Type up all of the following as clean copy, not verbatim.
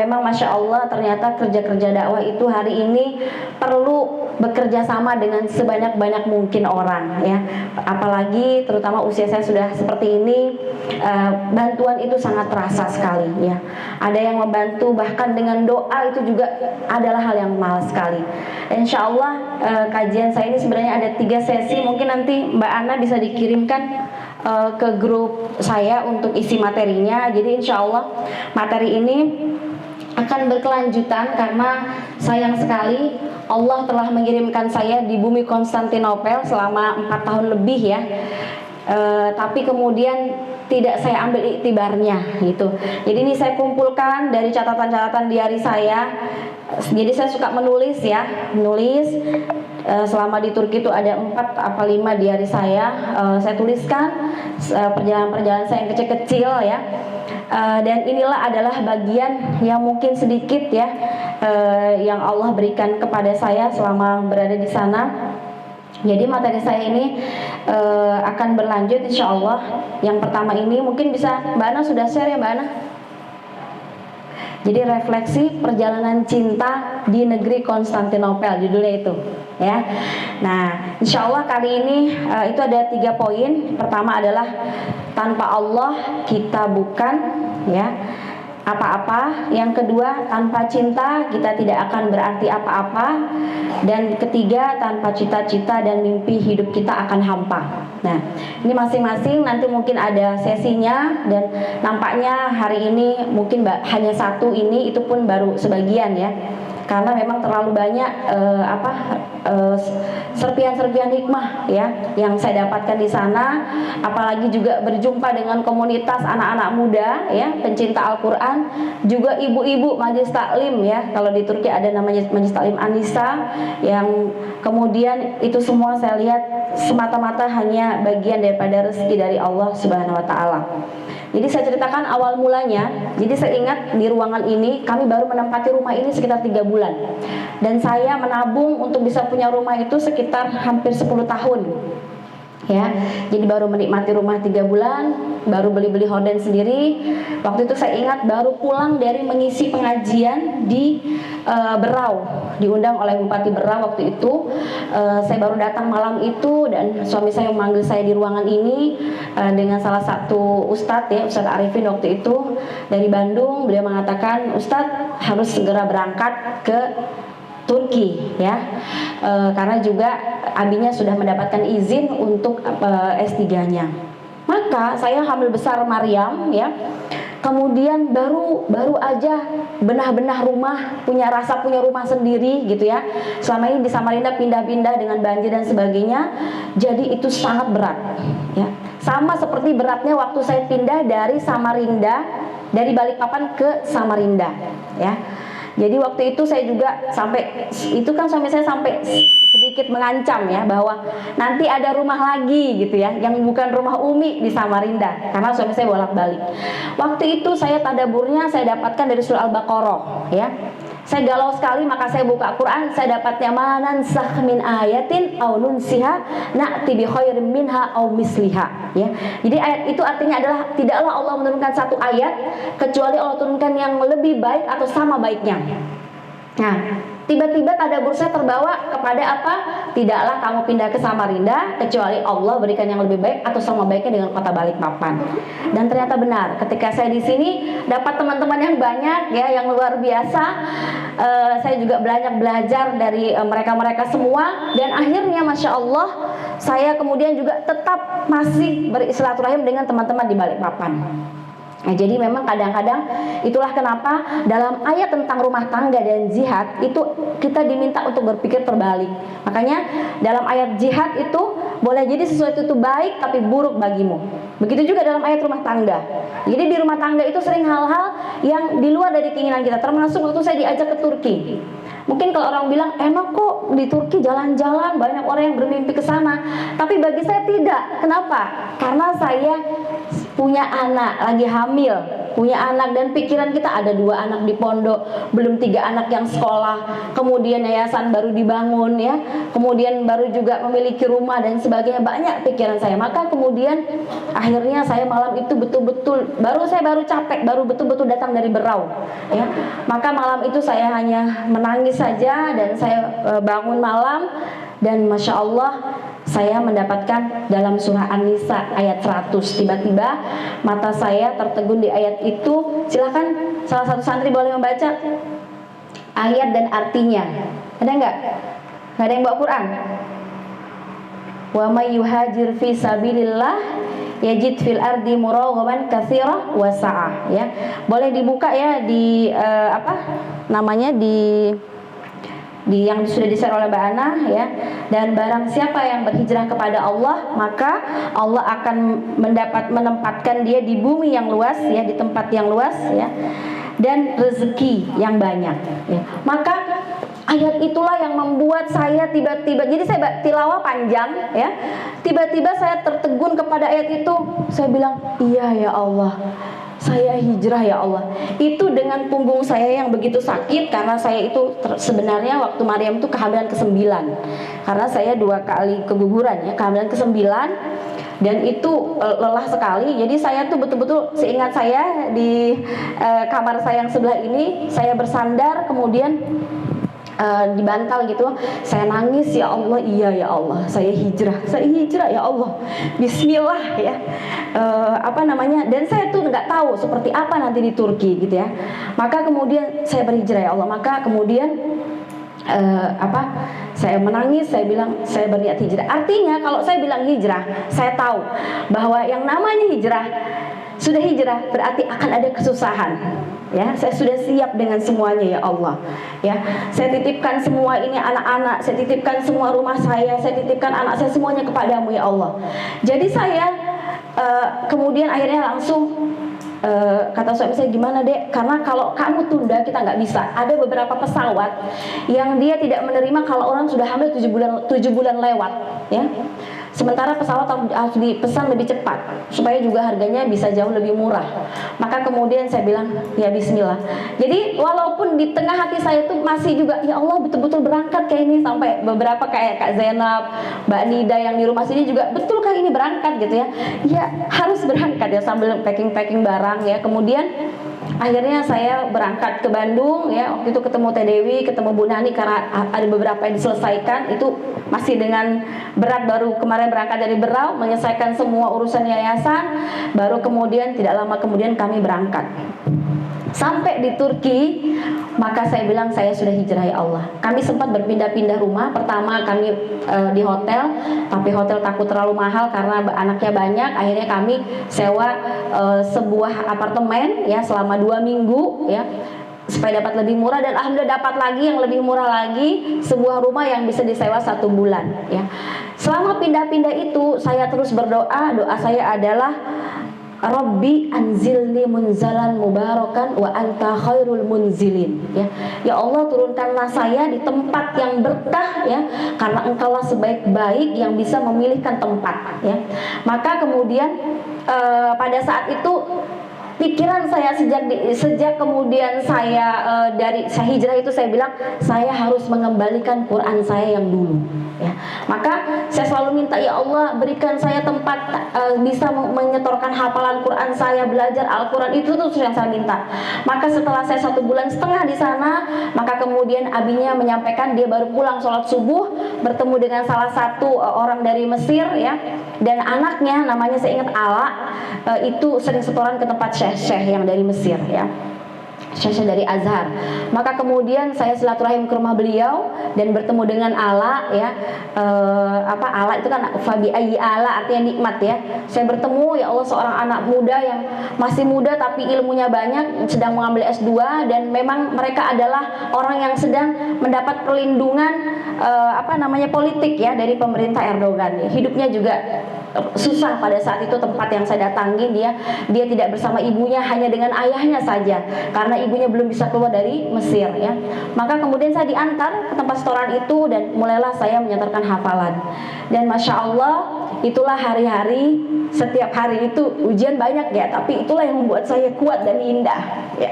memang Masya Allah ternyata kerja-kerja dakwah itu hari ini perlu bekerja sama dengan sebanyak-banyak mungkin orang ya. Apalagi terutama usia saya sudah seperti ini, bantuan itu sangat terasa sekali ya. Ada yang membantu bahkan dengan doa itu juga adalah hal yang mahal sekali. Insya Allah kajian saya ini sebenarnya ada 3 sesi. Mungkin nanti Mbak Ana bisa dikirimkan ke grup saya untuk isi materinya. Jadi insya Allah materi ini akan berkelanjutan karena sayang sekali Allah telah mengirimkan saya di bumi Konstantinopel selama 4 tahun lebih ya. Tapi kemudian tidak saya ambil iktibarnya gitu. Jadi ini saya kumpulkan dari catatan-catatan diari saya. Jadi saya suka menulis ya, menulis. Selama di Turki itu ada 4 apa 5 diari saya. Saya tuliskan perjalanan-perjalanan saya yang kecil-kecil ya. Dan inilah adalah bagian yang mungkin sedikit ya, yang Allah berikan kepada saya selama berada di sana. Jadi materi saya ini akan berlanjut insya Allah. Yang pertama ini mungkin bisa Mbak Ana sudah share ya Mbak Ana. Jadi refleksi perjalanan cinta di negeri Konstantinopel judulnya itu ya. Nah insya Allah kali ini itu ada 3 poin. Pertama adalah tanpa Allah kita bukan ya apa-apa. Yang kedua, tanpa cinta kita tidak akan berarti apa-apa. Dan ketiga, tanpa cita-cita dan mimpi hidup kita akan hampa. Nah, ini masing-masing nanti mungkin ada sesinya. Dan nampaknya hari ini mungkin hanya 1 ini, itu pun baru sebagian ya. Karena memang terlalu banyak serpian-serpian hikmah ya yang saya dapatkan di sana. Apalagi juga berjumpa dengan komunitas anak-anak muda ya, pencinta Al-Qur'an, juga ibu-ibu majelis taklim ya. Kalau di Turki ada namanya majelis taklim Anisa, yang kemudian itu semua saya lihat semata-mata hanya bagian daripada rezeki dari Allah Subhanahu wa taala. Jadi saya ceritakan awal mulanya. Jadi saya ingat di ruangan ini kami baru menempati rumah ini sekitar 3 bulan. Dan saya menabung untuk bisa punya rumah itu sekitar hampir 10 tahun. Ya, jadi baru menikmati rumah 3 bulan, baru beli-beli horden sendiri. Waktu itu saya ingat baru pulang dari mengisi pengajian di Berau, diundang oleh Bupati Berau waktu itu. Saya baru datang malam itu dan suami saya memanggil saya di ruangan ini dengan salah satu ustadz ya, Ustadz Arifin waktu itu dari Bandung. Beliau mengatakan, "Ustadz harus segera berangkat ke Turki ya, karena juga abinya sudah mendapatkan izin untuk S3-nya. Maka saya hamil besar Maryam ya. Kemudian baru aja benah-benah rumah, punya rumah sendiri gitu ya. Selama ini di Samarinda pindah-pindah dengan banjir dan sebagainya. Jadi itu sangat berat ya. Sama seperti beratnya waktu saya pindah dari Samarinda, dari Balikpapan ke Samarinda ya. Jadi waktu itu saya juga suami saya sampai sedikit mengancam ya, bahwa nanti ada rumah lagi gitu ya, yang bukan rumah Umi di Samarinda, karena suami saya bolak-balik. Waktu itu saya tadaburnya saya dapatkan dari surah Al-Baqarah ya. Saya galau sekali, maka saya buka Quran, saya dapatnya manansakh min ayatin aw nunsiha na'ti bi khairin minha aw misliha ya. Jadi ayat itu artinya adalah tidaklah Allah menurunkan satu ayat kecuali Allah turunkan yang lebih baik atau sama baiknya. Nah, tiba-tiba tadabbur saya terbawa kepada apa? Tidaklah kamu pindah ke Samarinda kecuali Allah berikan yang lebih baik atau sama baiknya dengan kota Balikpapan. Dan ternyata benar, ketika saya di sini dapat teman-teman yang banyak ya, yang luar biasa. Saya juga belajar dari mereka-mereka semua, dan akhirnya Masya Allah saya kemudian juga tetap masih bersilaturahim dengan teman-teman di Balikpapan. Nah, jadi memang kadang-kadang itulah kenapa dalam ayat tentang rumah tangga dan jihad itu kita diminta untuk berpikir terbalik. Makanya dalam ayat jihad itu boleh jadi sesuatu itu baik tapi buruk bagimu. Begitu juga dalam ayat rumah tangga. Jadi di rumah tangga itu sering hal-hal yang di luar dari keinginan kita. Termasuk waktu saya diajak ke Turki. Mungkin kalau orang bilang enak kok di Turki jalan-jalan, banyak orang yang bermimpi ke sana. Tapi bagi saya tidak. Kenapa? Karena saya punya anak lagi hamil punya anak, dan pikiran kita ada 2 anak di pondok, belum 3 anak yang sekolah, kemudian yayasan baru dibangun ya, kemudian baru juga memiliki rumah dan sebagainya. Banyak pikiran saya. Maka kemudian akhirnya saya malam itu betul-betul saya baru capek, baru betul-betul datang dari Berau ya. Maka malam itu saya hanya menangis saja, dan saya bangun malam, dan Masya Allah saya mendapatkan dalam surah An-Nisa ayat 100. Tiba-tiba mata saya tertegun di ayat itu. Silahkan salah satu santri boleh membaca ayat dan artinya. Ada nggak? Nggak ada yang bawa Quran? Wa may yuhajir fi sabilillah yajid fil ardi muraghaman katsira wa sa'ah ya. Boleh dibuka ya di di yang sudah di-share oleh Mbak Ana ya. Dan barang siapa yang berhijrah kepada Allah, maka Allah akan menempatkan dia di bumi yang luas ya, di tempat yang luas ya, dan rezeki yang banyak ya. Maka ayat itulah yang membuat saya tiba-tiba, jadi saya tilawah panjang ya, tiba-tiba saya tertegun kepada ayat itu. Saya bilang, iya ya Allah, saya hijrah ya Allah. Itu dengan punggung saya yang begitu sakit, karena saya itu sebenarnya waktu Maryam itu kehamilan ke-9, karena saya 2 kali keguguran ya, kehamilan ke-9, dan itu lelah sekali. Jadi saya tuh betul-betul, seingat saya di kamar saya yang sebelah ini, saya bersandar, kemudian di bantal gitu, saya nangis, ya Allah, iya ya Allah, saya hijrah ya Allah, Bismillah ya. Dan saya tuh nggak tahu seperti apa nanti di Turki gitu ya. Maka kemudian saya berhijrah ya Allah. Maka kemudian saya menangis, saya bilang saya berniat hijrah. Artinya kalau saya bilang hijrah, saya tahu bahwa yang namanya hijrah, sudah hijrah berarti akan ada kesusahan. Ya, saya sudah siap dengan semuanya ya Allah. Ya, saya titipkan semua ini anak-anak, saya titipkan semua rumah saya titipkan anak saya semuanya kepadamu ya Allah. Jadi saya kemudian akhirnya langsung kata suami saya, gimana Dek? Karena kalau kamu tunda kita nggak bisa. Ada beberapa pesawat yang dia tidak menerima kalau orang sudah hamil 7 bulan lewat, ya. Sementara pesawat harus dipesan lebih cepat supaya juga harganya bisa jauh lebih murah. Maka kemudian saya bilang, ya Bismillah. Jadi walaupun di tengah hati saya itu masih juga, ya Allah betul-betul berangkat kayak ini. Sampai beberapa kayak Kak Zainab, Mbak Nida yang di rumah sini juga, betul kayak ini berangkat gitu ya. Ya harus berangkat ya, sambil packing barang ya. Kemudian akhirnya saya berangkat ke Bandung ya. Waktu itu ketemu Teh Dewi, ketemu Bu Nani, karena ada beberapa yang diselesaikan. Itu masih dengan berat, baru kemarin berangkat dari Berau, menyelesaikan semua urusan yayasan. Baru kemudian tidak lama kemudian kami berangkat. Sampai di Turki, maka saya bilang saya sudah hijrah ya Allah. Kami sempat berpindah-pindah rumah. Pertama kami di hotel, tapi hotel takut terlalu mahal karena anaknya banyak. Akhirnya kami sewa sebuah apartemen ya selama 2 minggu ya, supaya dapat lebih murah. Dan alhamdulillah dapat lagi yang lebih murah lagi, sebuah rumah yang bisa disewa 1 bulan ya. Selama pindah-pindah itu saya terus berdoa. Doa saya adalah, Rabbi anzilni munzalan mubarakan wa anta khairul munzilin ya. Ya Allah, turunkanlah saya di tempat yang berkah ya, karena engkaulah sebaik-baik yang bisa memilihkan tempat ya. Maka kemudian pada saat itu pikiran saya sejak kemudian saya saya hijrah itu, saya bilang saya harus mengembalikan Quran saya yang dulu ya. Maka saya selalu minta, ya Allah berikan saya tempat bisa menyetorkan hafalan Quran saya, belajar Al-Quran, itu tuh yang saya minta. Maka setelah saya 1,5 bulan di sana, maka kemudian abinya menyampaikan dia baru pulang sholat subuh, bertemu dengan salah satu orang dari Mesir ya, dan anaknya namanya saya ingat Ala, itu sering setoran ke tempat syekh yang dari Mesir ya, syekh dari Azhar. Maka kemudian saya silaturahim ke rumah beliau dan bertemu dengan Ala ya. Ala itu kan fabi ayyi ala, artinya nikmat ya. Saya bertemu, ya Allah, seorang anak muda yang masih muda tapi ilmunya banyak, sedang mengambil S2, dan memang mereka adalah orang yang sedang mendapat perlindungan politik ya dari pemerintah Erdogan. Hidupnya juga susah pada saat itu. Tempat yang saya datangi, dia tidak bersama ibunya, hanya dengan ayahnya saja, karena ibunya belum bisa keluar dari Mesir ya. Maka kemudian saya diantar ke tempat setoran itu dan mulailah saya menyantarkan hafalan. Dan masya Allah, itulah hari-hari, setiap hari itu ujian banyak ya, tapi itulah yang membuat saya kuat dan indah ya.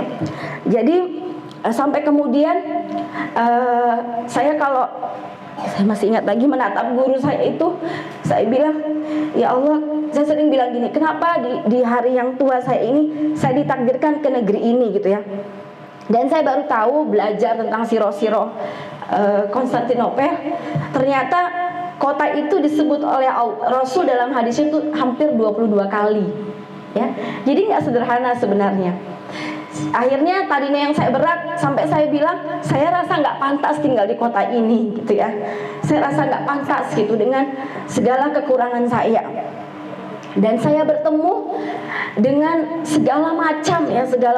Jadi sampai kemudian saya masih ingat lagi menatap guru saya itu, saya bilang, ya Allah, saya sering bilang gini, kenapa di hari yang tua saya ini saya ditakdirkan ke negeri ini gitu ya. Dan saya baru tahu belajar tentang siro-siro Konstantinopel, ternyata kota itu disebut oleh Rasul dalam hadis itu hampir 22 kali ya. Jadi nggak sederhana sebenarnya. Akhirnya tadinya yang saya berat, sampai saya bilang saya rasa nggak pantas tinggal di kota ini gitu ya. Saya rasa nggak pantas gitu dengan segala kekurangan saya. Dan saya bertemu dengan segala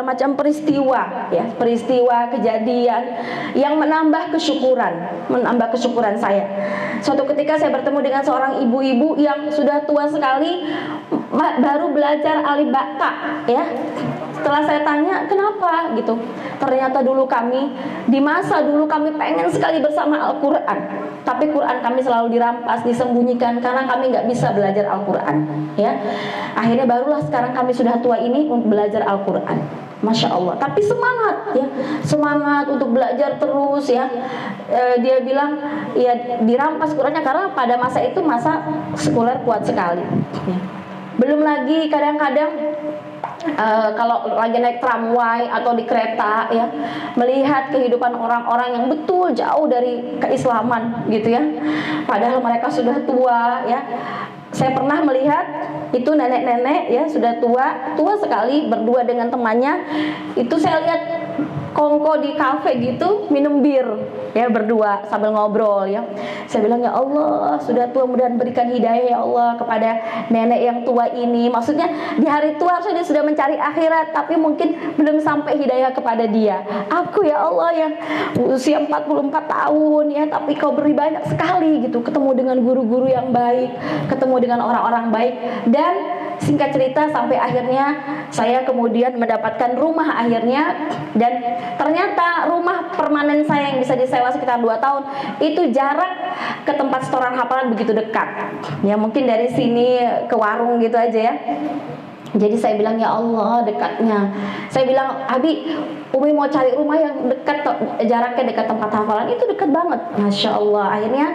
macam peristiwa ya, peristiwa kejadian yang menambah kesyukuran saya. Suatu ketika saya bertemu dengan seorang ibu-ibu yang sudah tua sekali, baru belajar alif bata ya. Setelah saya tanya kenapa gitu, ternyata di masa dulu kami pengen sekali bersama Al-Quran, tapi Quran kami selalu dirampas, disembunyikan karena kami nggak bisa belajar Al-Quran ya. Akhirnya barulah sekarang kami sudah tua ini untuk belajar Al-Quran. Masya Allah, tapi semangat untuk belajar terus ya. Dia bilang ya dirampas Qurannya karena pada masa itu masa sekuler kuat sekali ya. Belum lagi kadang-kadang kalau lagi naik tramway atau di kereta ya, melihat kehidupan orang-orang yang betul jauh dari keislaman gitu ya, padahal mereka sudah tua ya. Saya pernah melihat itu nenek-nenek ya, sudah tua sekali, berdua dengan temannya. Itu saya lihat kongko di kafe gitu, minum bir ya, berdua sambil ngobrol ya. Saya bilang, ya Allah, sudah tua, mudah-mudahan berikan hidayah ya Allah kepada nenek yang tua ini. Maksudnya di hari tua harusnya dia sudah mencari akhirat, tapi mungkin belum sampai hidayah kepada dia. Aku ya Allah yang usia 44 tahun ya, tapi kau beri banyak sekali gitu, ketemu dengan guru-guru yang baik, ketemu dengan orang-orang baik. Dan singkat cerita sampai akhirnya saya kemudian mendapatkan rumah akhirnya. Dan ternyata rumah permanen saya yang bisa disewa sekitar 2 tahun itu jarak ke tempat setoran hafalan begitu dekat ya, mungkin dari sini ke warung gitu aja ya. Jadi saya bilang, ya Allah, dekatnya. Saya bilang, Abi, Umi mau cari rumah yang dekat, jaraknya dekat tempat hafalan. Itu dekat banget, Masya Allah. Akhirnya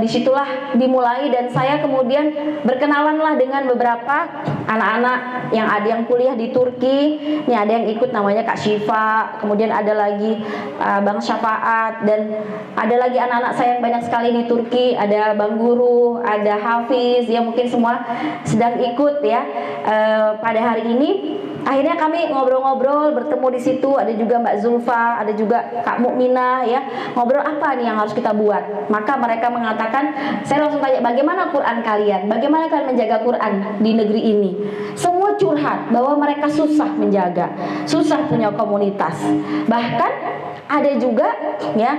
disitulah dimulai. Dan saya kemudian berkenalanlah dengan beberapa anak-anak yang ada yang kuliah di Turki. Ini ada yang ikut namanya Kak Syifa, kemudian ada lagi Bang Syafaat, dan ada lagi anak-anak saya yang banyak sekali di Turki. Ada Bang Guru, ada Hafiz, ya mungkin semua sedang ikut ya. Pada hari ini akhirnya kami ngobrol-ngobrol, bertemu di situ. Ada juga Mbak Zulfa, ada juga Kak Mukminah ya. Ngobrol apa nih yang harus kita buat. Maka mereka mengatakan, saya langsung tanya, bagaimana Quran kalian? Bagaimana kalian menjaga Quran di negeri ini? Semua curhat bahwa mereka susah menjaga, susah punya komunitas. Bahkan ada juga ya,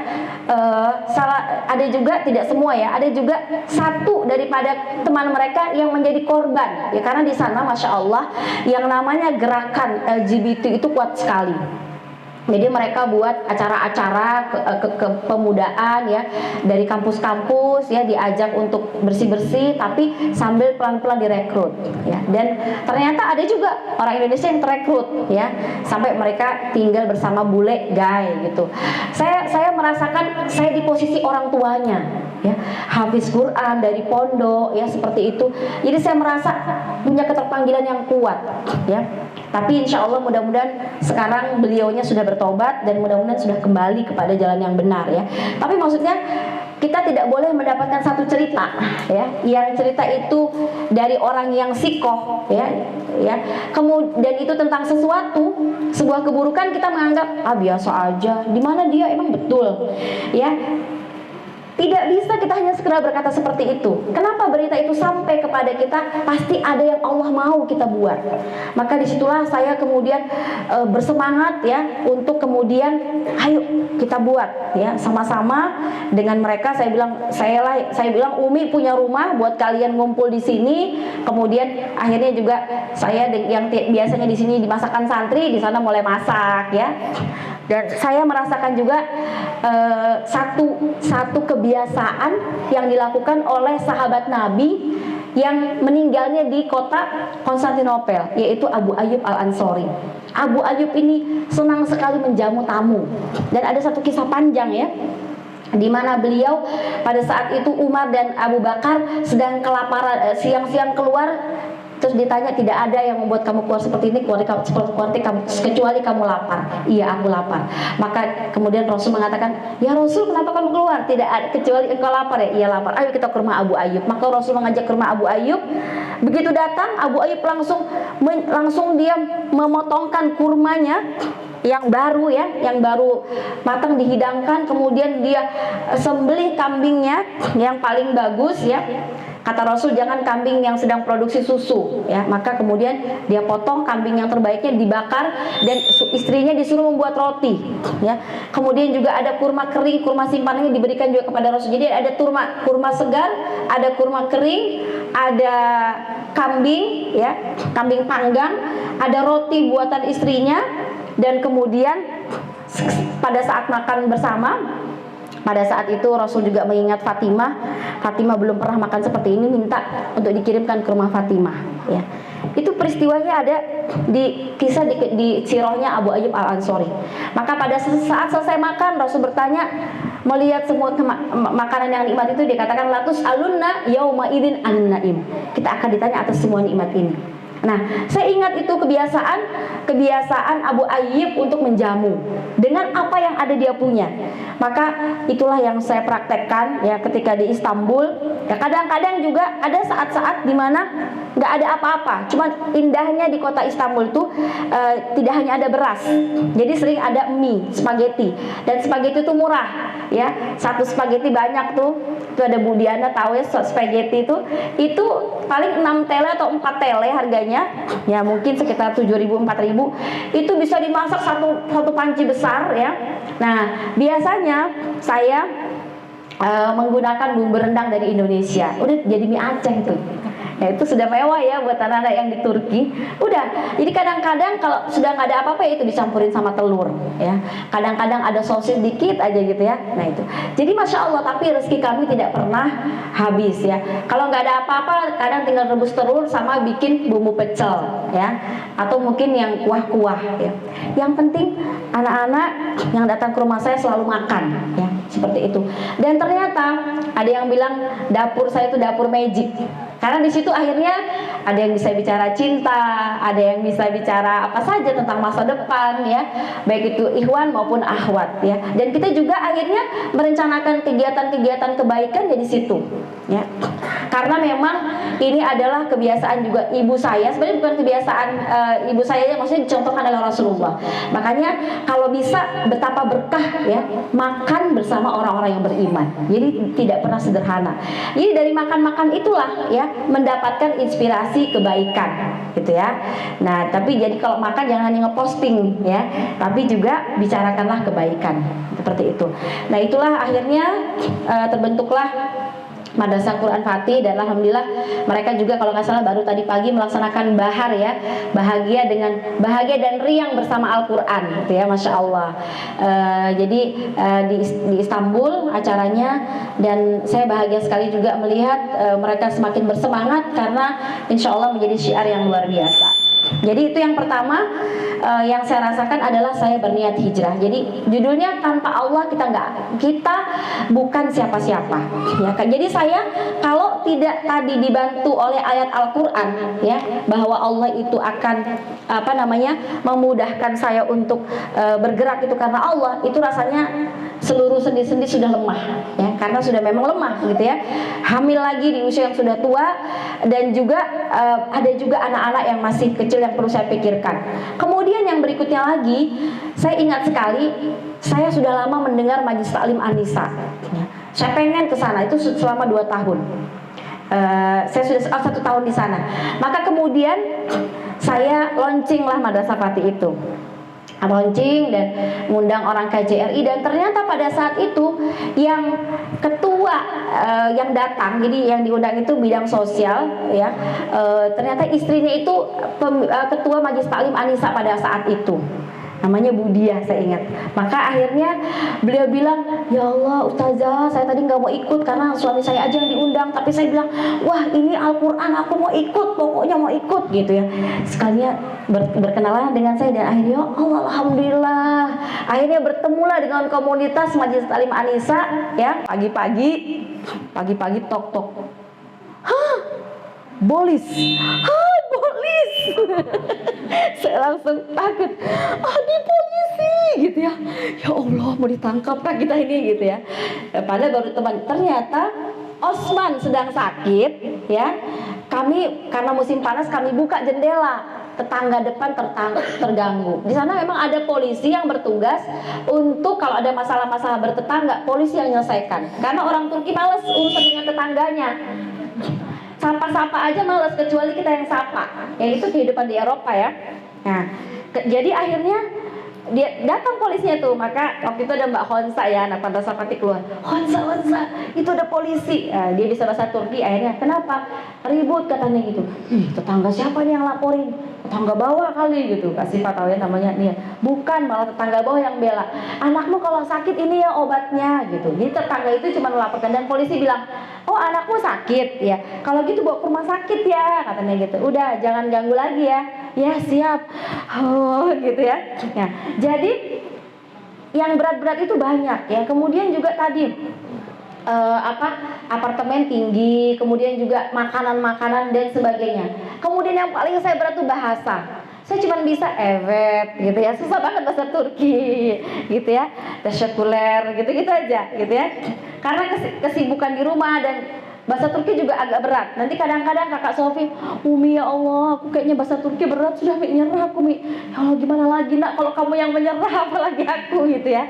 ada juga, tidak semua ya, ada juga satu daripada teman mereka yang menjadi korban ya, karena di sana Masya Allah yang namanya gerakan LGBT itu kuat sekali. Jadi mereka buat acara-acara kepemudaan ya, dari kampus-kampus ya, diajak untuk bersih-bersih tapi sambil pelan-pelan direkrut ya. Dan ternyata ada juga orang Indonesia yang terekrut ya, sampai mereka tinggal bersama bule gay gitu. Saya merasakan saya di posisi orang tuanya ya, hafiz Quran dari pondok ya, seperti itu. Jadi saya merasa punya keterpanggilan yang kuat ya. Tapi insya Allah mudah-mudahan sekarang beliaunya sudah bertobat dan mudah-mudahan sudah kembali kepada jalan yang benar ya. Tapi maksudnya kita tidak boleh mendapatkan satu cerita ya, yang cerita itu dari orang yang sikoh ya, kemudian itu tentang sesuatu, sebuah keburukan, kita menganggap biasa aja, di mana dia emang betul ya. Tidak bisa kita hanya sekedar berkata seperti itu. Kenapa berita itu sampai kepada kita? Pasti ada yang Allah mau kita buat. Maka disitulah saya kemudian bersemangat ya untuk kemudian ayo kita buat ya sama-sama dengan mereka. Saya bilang Umi punya rumah buat kalian ngumpul di sini. Kemudian akhirnya juga saya yang biasanya di sini dimasakkan santri, di sana mulai masak ya. Dan saya merasakan juga satu kebiasaan yang dilakukan oleh sahabat Nabi yang meninggalnya di kota Konstantinopel, yaitu Abu Ayyub Al-Ansori. Abu Ayyub ini senang sekali menjamu tamu. Dan ada satu kisah panjang ya, di mana beliau pada saat itu Umar dan Abu Bakar sedang kelaparan, siang-siang keluar. Terus ditanya, tidak ada yang membuat kamu keluar seperti ini, kecuali kamu lapar. Iya, aku lapar. Maka kemudian Rasul mengatakan, ya Rasul, kenapa kamu keluar? Tidak ada, kecuali engkau lapar ya. Iya lapar. Ayo kita ke rumah Abu Ayyub. Maka Rasul mengajak ke rumah Abu Ayyub. Begitu datang, Abu Ayyub langsung dia memotongkan kurmanya yang baru ya, yang baru matang dihidangkan. Kemudian dia sembelih kambingnya yang paling bagus ya. Kata Rasul, jangan kambing yang sedang produksi susu ya. Maka kemudian dia potong kambing yang terbaiknya, dibakar, dan istrinya disuruh membuat roti ya. Kemudian juga ada kurma kering, kurma simpanannya diberikan juga kepada Rasul. Jadi ada kurma segar, ada kurma kering, ada kambing ya, kambing panggang, ada roti buatan istrinya. Dan kemudian pada saat makan bersama, pada saat itu Rasul juga mengingat Fatimah. Fatimah belum pernah makan seperti ini, minta untuk dikirimkan ke rumah Fatimah ya. Itu peristiwanya ada di kisah di sirahnya Abu Ayyub Al-Ansori. Maka pada saat selesai makan, Rasul bertanya, melihat semua makanan yang nikmat itu, dia katakan, latus alunna yauma idzin an-naim. Kita akan ditanya atas semua nikmat ini. Nah, saya ingat itu kebiasaan Abu Ayyub untuk menjamu dengan apa yang ada dia punya. Maka itulah yang saya praktekkan ya ketika di Istanbul. Ya kadang-kadang juga ada saat-saat di mana nggak ada apa-apa. Cuma indahnya di kota Istanbul tuh tidak hanya ada beras. Jadi sering ada mie, spaghetti. Dan spaghetti itu murah ya. Satu spaghetti banyak tuh. Itu ada Budiana tahu ya, spaghetti itu paling 6 tele atau 4 tele harganya. Ya mungkin sekitar 7.000 4.000. Itu bisa dimasak satu panci besar ya. Nah, biasanya saya menggunakan bumbu rendang dari Indonesia. Udah jadi mie Aceh tuh. Ya, itu sudah mewah ya buat anak-anak yang di Turki. Udah, jadi kadang-kadang kalau sudah nggak ada apa-apa ya itu dicampurin sama telur ya. Kadang-kadang ada sosis dikit aja gitu ya. Nah itu. Jadi Masya Allah, tapi rezeki kami tidak pernah habis ya. Kalau nggak ada apa-apa, kadang tinggal rebus telur sama bikin bumbu pecel ya. Atau mungkin yang kuah-kuah ya. Yang penting anak-anak yang datang ke rumah saya selalu makan ya. Seperti itu. Dan ternyata ada yang bilang dapur saya itu dapur magic. Karena di situ akhirnya ada yang bisa bicara cinta, ada yang bisa bicara apa saja tentang masa depan ya, baik itu ikhwan maupun akhwat ya. Dan kita juga akhirnya merencanakan kegiatan-kegiatan kebaikan di situ ya. Karena memang ini adalah kebiasaan juga ibu saya, sebenarnya bukan kebiasaan ibu saya, maksudnya dicontohkan oleh Rasulullah. Makanya kalau bisa betapa berkah ya makan bersama orang-orang yang beriman. Jadi tidak pernah sederhana. Jadi dari makan-makan itulah ya mendapatkan inspirasi kebaikan gitu ya. Nah, tapi jadi kalau makan jangan hanya ngeposting ya, tapi juga bicarakanlah kebaikan seperti itu. Nah, itulah akhirnya terbentuklah Madrasah Quran Fatih, dan alhamdulillah mereka juga kalau nggak salah baru tadi pagi melaksanakan bahar ya, bahagia dan riang bersama Al-Quran gitu ya, Masya Allah. Jadi di Istanbul acaranya, dan saya bahagia sekali juga melihat mereka semakin bersemangat karena insya Allah menjadi syiar yang luar biasa. Jadi itu yang pertama yang saya rasakan adalah saya berniat hijrah. Jadi judulnya tanpa Allah kita bukan siapa-siapa ya. Jadi saya kalau tidak tadi dibantu oleh ayat Al-Qur'an ya, bahwa Allah itu akan memudahkan saya untuk bergerak itu karena Allah, itu rasanya seluruh sendi-sendi sudah lemah ya, karena sudah memang lemah gitu ya. Hamil lagi di usia yang sudah tua, dan juga ada juga anak-anak yang masih kecil yang perlu saya pikirkan. Kemudian yang berikutnya lagi, saya ingat sekali saya sudah lama mendengar Majelis Taklim An-Nisa ya. Saya pengen ke sana itu selama 2 tahun. Saya sudah 1 tahun di sana. Maka kemudian saya launching lah Madrasah Fatih itu, launching dan mengundang orang KJRI, dan ternyata pada saat itu yang ketua yang datang, jadi yang diundang itu bidang sosial ya, ternyata istrinya itu ketua Majelis Taklim An-Nisa pada saat itu, namanya Budia saya ingat. Maka akhirnya beliau bilang, ya Allah Ustazah, saya tadi nggak mau ikut karena suami saya aja yang diundang, tapi saya bilang, wah ini Al-Quran, aku mau ikut, pokoknya mau ikut gitu ya. Sekalinya berkenalan dengan saya, dan akhirnya Allah, alhamdulillah, akhirnya bertemulah dengan komunitas Majelis Taklim An-Nisa ya. Pagi-pagi tok-tok, hah, bolis, hah, bolis. Saya langsung takut, di polisi gitu ya. Ya Allah, mau ditangkap kah kita ini gitu ya. Padahal baru teman, ternyata Osman sedang sakit ya. Kami karena musim panas kami buka jendela, tetangga depan terganggu. Di sana memang ada polisi yang bertugas untuk kalau ada masalah-masalah bertetangga, polisi yang menyelesaikan. Karena orang Turki malas urusan dengan tetangganya. Sapa-sapa aja malas, kecuali kita yang sapa. Yang itu kehidupan di Eropa ya. Nah, jadi akhirnya dia datang polisinya tuh. Maka waktu itu ada Mbak Honsa ya, anak Madrasah Fatih keluar, Honsa, itu ada polisi. Nah, dia bisa bahasa Turki. Akhirnya kenapa? Ribut katanya gitu. Tetangga siapa nih yang laporin? Tetangga bawah kali gitu. Kasih tahu ya namanya nih. Bukan, malah tetangga bawah yang bela. Anakmu kalau sakit ini ya obatnya gitu. Jadi tetangga itu cuma melaporkan, dan polisi bilang, oh anakmu sakit ya, kalau gitu bawa ke rumah sakit ya, katanya gitu. Udah, jangan ganggu lagi ya. Ya siap. Oh gitu ya. Nah, jadi yang berat-berat itu banyak ya. Kemudian juga tadi apartemen tinggi, kemudian juga makanan-makanan dan sebagainya. Kemudian yang paling saya berat itu bahasa. Saya cuma bisa evet gitu ya, susah banget bahasa Turki gitu ya, teşekkürler gitu-gitu aja gitu ya. Karena kesibukan di rumah, dan bahasa Turki juga agak berat. Nanti kadang-kadang kakak Sofi, Umi ya Allah, aku kayaknya bahasa Turki berat, sudah nyerah aku Mi. Ya Allah gimana lagi nak, kalau kamu yang menyerah apalagi aku gitu ya.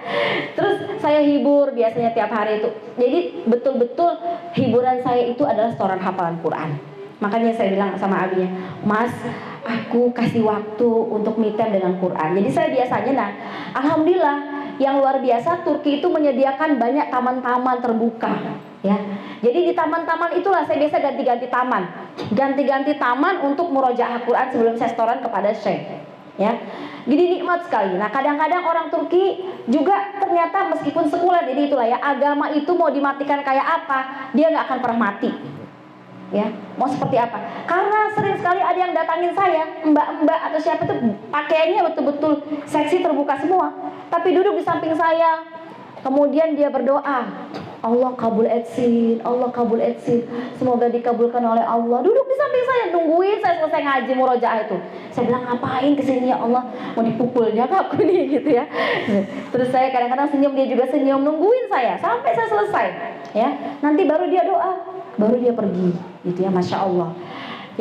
Terus saya hibur biasanya tiap hari itu. Jadi betul-betul hiburan saya itu adalah setoran hafalan Quran. Makanya saya bilang sama abinya, Mas, aku kasih waktu untuk me time dengan Quran. Jadi saya biasanya, alhamdulillah, yang luar biasa Turki itu menyediakan banyak taman-taman terbuka ya. Jadi di taman-taman itulah saya biasa ganti-ganti taman untuk murojaah Quran sebelum saya setoran kepada Syekh ya. Jadi nikmat sekali. Nah kadang-kadang orang Turki juga ternyata meskipun sekuler, jadi itulah ya, agama itu mau dimatikan kayak apa, dia nggak akan pernah mati ya. Mau seperti apa? Karena sering sekali ada yang datangin saya, mbak-mbak atau siapa itu pakaiannya betul-betul seksi, terbuka semua, tapi duduk di samping saya, kemudian dia berdoa, Allah kabul etsin, Allah kabul etsin, semoga dikabulkan oleh Allah. Duduk di samping saya, nungguin saya selesai ngaji murojaah itu. Saya bilang, ngapain kesini ya Allah, mau dipukulnya aku nih gitu ya. Terus saya kadang-kadang senyum, dia juga senyum, nungguin saya sampai saya selesai ya. Nanti baru dia doa, baru dia pergi gitu ya. Masya Allah.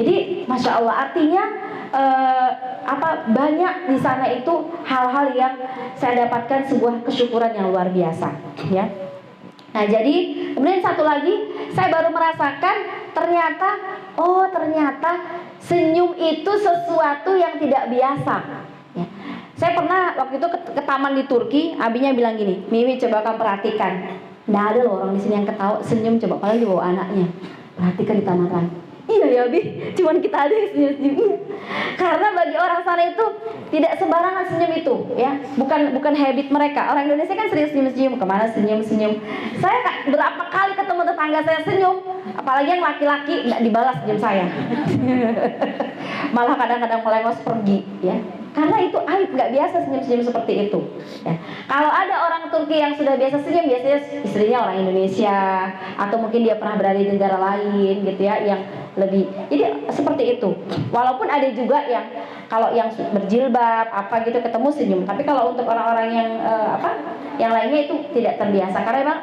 Jadi Masya Allah, artinya banyak di sana itu hal-hal yang saya dapatkan sebuah kesyukuran yang luar biasa ya. Nah jadi kemudian satu lagi, saya baru merasakan ternyata senyum itu sesuatu yang tidak biasa ya. Saya pernah waktu itu ke taman di Turki, abinya bilang gini, Mimi coba kamu perhatikan, nggak ada loh orang di sini yang ketawa senyum, coba kalau dibawa anaknya, perhatikan di taman. Iya ya Bi, cuman kita ada yang senyum-senyum. Karena bagi orang sana itu tidak sembarangan senyum itu ya, bukan habit mereka. Orang Indonesia kan sering senyum-senyum, kemana senyum-senyum. Saya berapa kali ketemu tetangga saya senyum, apalagi yang laki-laki nggak dibalas senyum saya. Malah kadang-kadang melengos pergi ya. Karena itu aib, nggak biasa senyum-senyum seperti itu ya. Kalau ada orang Turki yang sudah biasa senyum, biasanya istrinya orang Indonesia, atau mungkin dia pernah berada di negara lain gitu ya, yang lebih, jadi seperti itu. Walaupun ada juga yang kalau yang berjilbab apa gitu ketemu senyum, tapi kalau untuk orang-orang yang yang lainnya itu tidak terbiasa, karena memang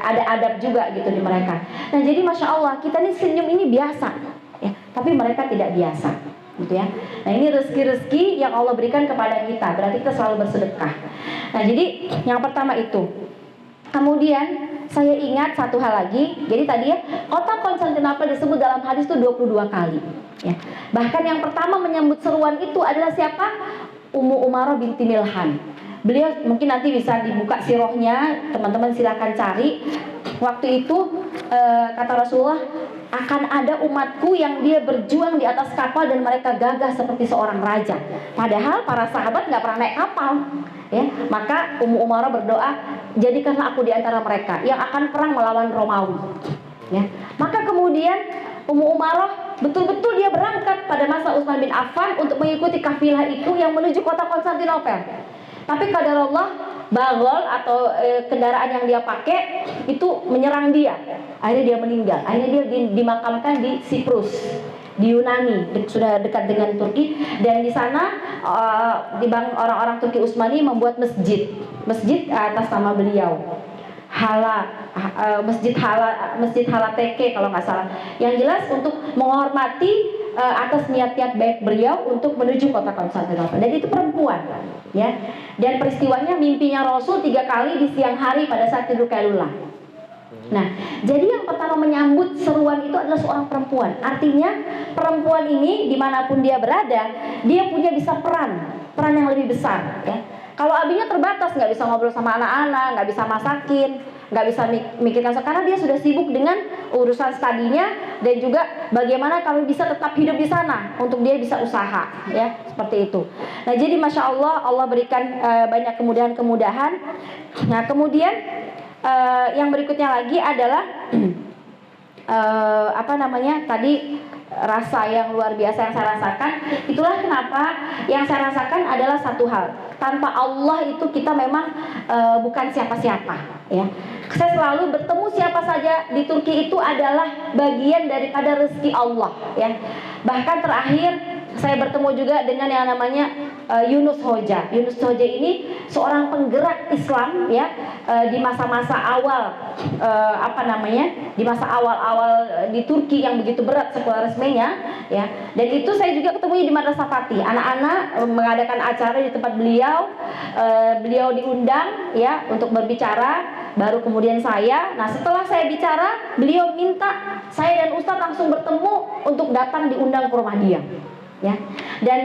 ada adab juga gitu di mereka. Nah jadi Masya Allah, kita nih senyum ini biasa ya, tapi mereka tidak biasa gitu ya. Nah ini rezeki-rezeki yang Allah berikan kepada kita, berarti kita selalu bersedekah. Nah jadi yang pertama itu. Kemudian saya ingat satu hal lagi. Jadi tadi ya, kota Konstantinopel disebut dalam hadis itu 22 kali ya. Bahkan yang pertama menyambut seruan itu adalah siapa? Ummu Umarah binti Milhan. Beliau mungkin nanti bisa dibuka sirahnya, teman-teman silakan cari. Waktu itu kata Rasulullah, akan ada umatku yang dia berjuang di atas kapal dan mereka gagah seperti seorang raja. Padahal para sahabat nggak pernah naik kapal, ya. Maka Ummu Umarah berdoa, jadikanlah aku di antara mereka yang akan perang melawan Romawi. Ya. Maka kemudian Ummu Umarah betul-betul dia berangkat pada masa Utsman bin Affan untuk mengikuti kafilah itu yang menuju kota Konstantinopel. Tapi qadarullah, bagol atau kendaraan yang dia pakai itu menyerang dia. Akhirnya dia meninggal. Akhirnya dia dimakamkan di Siprus, di Yunani, sudah dekat dengan Turki. Dan di sana orang-orang Turki Utsmani membuat masjid atas nama beliau. Masjid Hala Teke kalau nggak salah. Yang jelas untuk menghormati atas niat-niat baik beliau untuk menuju kota Konstantinopel. Dan itu perempuan, ya. Dan peristiwanya mimpinya Rasul 3 kali di siang hari pada saat tidur Qailula. Nah, jadi yang pertama menyambut seruan itu adalah seorang perempuan. Artinya perempuan ini dimanapun dia berada, dia punya bisa peran yang lebih besar, ya. Kalau abinya terbatas, nggak bisa ngobrol sama anak-anak, nggak bisa masakin, nggak bisa mikirkan, karena dia sudah sibuk dengan urusan studinya dan juga bagaimana kami bisa tetap hidup di sana untuk dia bisa usaha, ya, seperti itu. Nah, jadi masya Allah, Allah berikan banyak kemudahan-kemudahan. Nah, kemudian yang berikutnya lagi adalah tadi rasa yang luar biasa yang saya rasakan. Itulah kenapa yang saya rasakan adalah satu hal, tanpa Allah itu kita memang bukan siapa-siapa, ya. Saya selalu bertemu siapa saja di Turki itu adalah bagian daripada rezeki Allah, ya. Bahkan terakhir saya bertemu juga dengan yang namanya Yunus Hoja. Yunus Hoja ini seorang penggerak Islam, ya, di masa-masa awal di masa awal-awal di Turki yang begitu berat sekularismenya, ya. Dan itu saya juga ketemu di Madrasah Fatih. Anak-anak mengadakan acara di tempat beliau, beliau diundang, ya, untuk berbicara. Baru kemudian saya. Nah, setelah saya bicara, beliau minta saya dan Ustadz langsung bertemu untuk datang diundang ke rumah dia, ya. Dan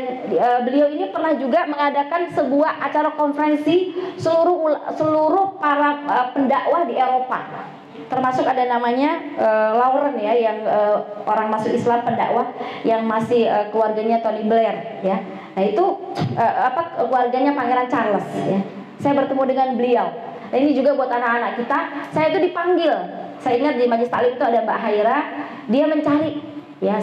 beliau ini pernah juga mengadakan sebuah acara konferensi seluruh para pendakwah di Eropa, termasuk ada namanya Lauren, ya, yang orang masuk Islam pendakwah yang masih keluarganya Tony Blair, ya. Nah, itu keluarganya Pangeran Charles, ya. Saya bertemu dengan beliau. Nah, ini juga buat anak-anak kita. Saya itu dipanggil. Saya ingat di Majelis Taklim itu ada Mbak Haira, dia mencari, ya,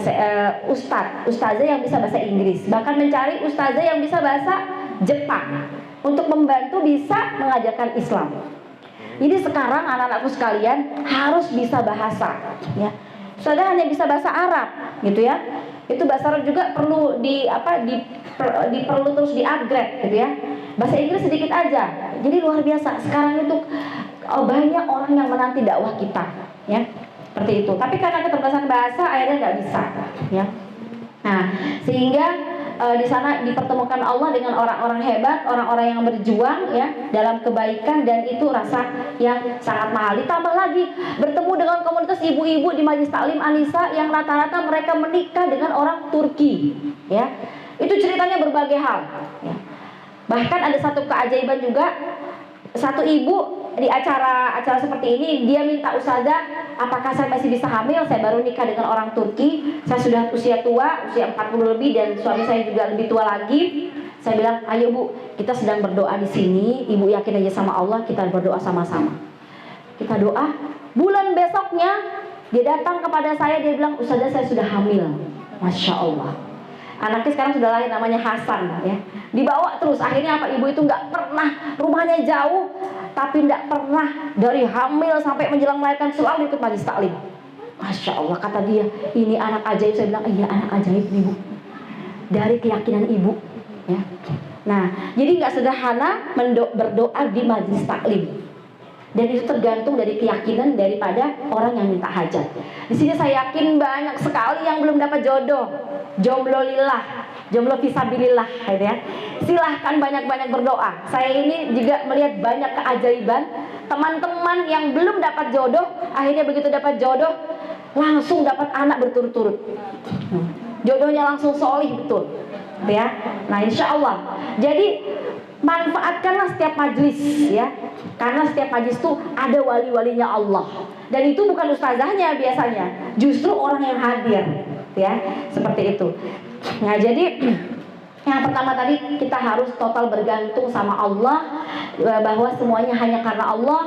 ustazah yang bisa bahasa Inggris, bahkan mencari ustazah yang bisa bahasa Jepang untuk membantu bisa mengajarkan Islam. Jadi sekarang anak-anakku sekalian harus bisa bahasa, ya. Ustazah hanya bisa bahasa Arab, gitu ya. Itu bahasa Arab juga perlu perlu terus di-upgrade, gitu ya. Bahasa Inggris sedikit aja. Jadi luar biasa. Sekarang itu banyak orang yang menanti dakwah kita, ya. Seperti itu. Tapi karena keterbatasan bahasa akhirnya nggak bisa, ya. Nah, sehingga di sana dipertemukan Allah dengan orang-orang hebat, orang-orang yang berjuang, ya, dalam kebaikan, dan itu rasa yang sangat mahal. Ditambah lagi bertemu dengan komunitas ibu-ibu di Majelis Taklim Anisa yang rata-rata mereka menikah dengan orang Turki, ya. Itu ceritanya berbagai hal, ya. Bahkan ada satu keajaiban juga, satu ibu di acara seperti ini dia minta ustazah, apakah saya masih bisa hamil? Saya baru nikah dengan orang Turki, saya sudah usia tua, usia 40 lebih, dan suami saya juga lebih tua lagi. Saya bilang, ayo Bu, kita sedang berdoa di sini, Ibu yakin aja sama Allah, kita berdoa sama-sama. Kita doa, bulan besoknya dia datang kepada saya, dia bilang, ustazah saya sudah hamil. Masya Allah. Anaknya sekarang sudah lahir, namanya Hasan, ya. Dibawa terus, akhirnya apa, ibu itu nggak pernah, rumahnya jauh, tapi nggak pernah dari hamil sampai menjelang melahirkan selalu ikut Majelis Taklim. Masya Allah, kata dia, ini anak ajaib. Saya bilang, iya anak ajaib nih Bu, dari keyakinan ibu, ya. Nah, jadi nggak sederhana berdoa di Majelis Taklim. Dan itu tergantung dari keyakinan daripada orang yang minta hajat. Di sini saya yakin banyak sekali yang belum dapat jodoh, jomblo lillah, jomblo fisabilillah, gitu ya. Silahkan banyak-banyak berdoa. Saya ini juga melihat banyak keajaiban teman-teman yang belum dapat jodoh, akhirnya begitu dapat jodoh langsung dapat anak berturut-turut. Jodohnya langsung solih betul, ya. Nah, insya Allah. Jadi manfaatkanlah setiap majlis, ya, karena setiap majlis itu ada wali-walinya Allah, dan itu bukan ustazahnya biasanya, justru orang yang hadir, ya, seperti itu. Nah, jadi yang pertama tadi kita harus total bergantung sama Allah, bahwa semuanya hanya karena Allah.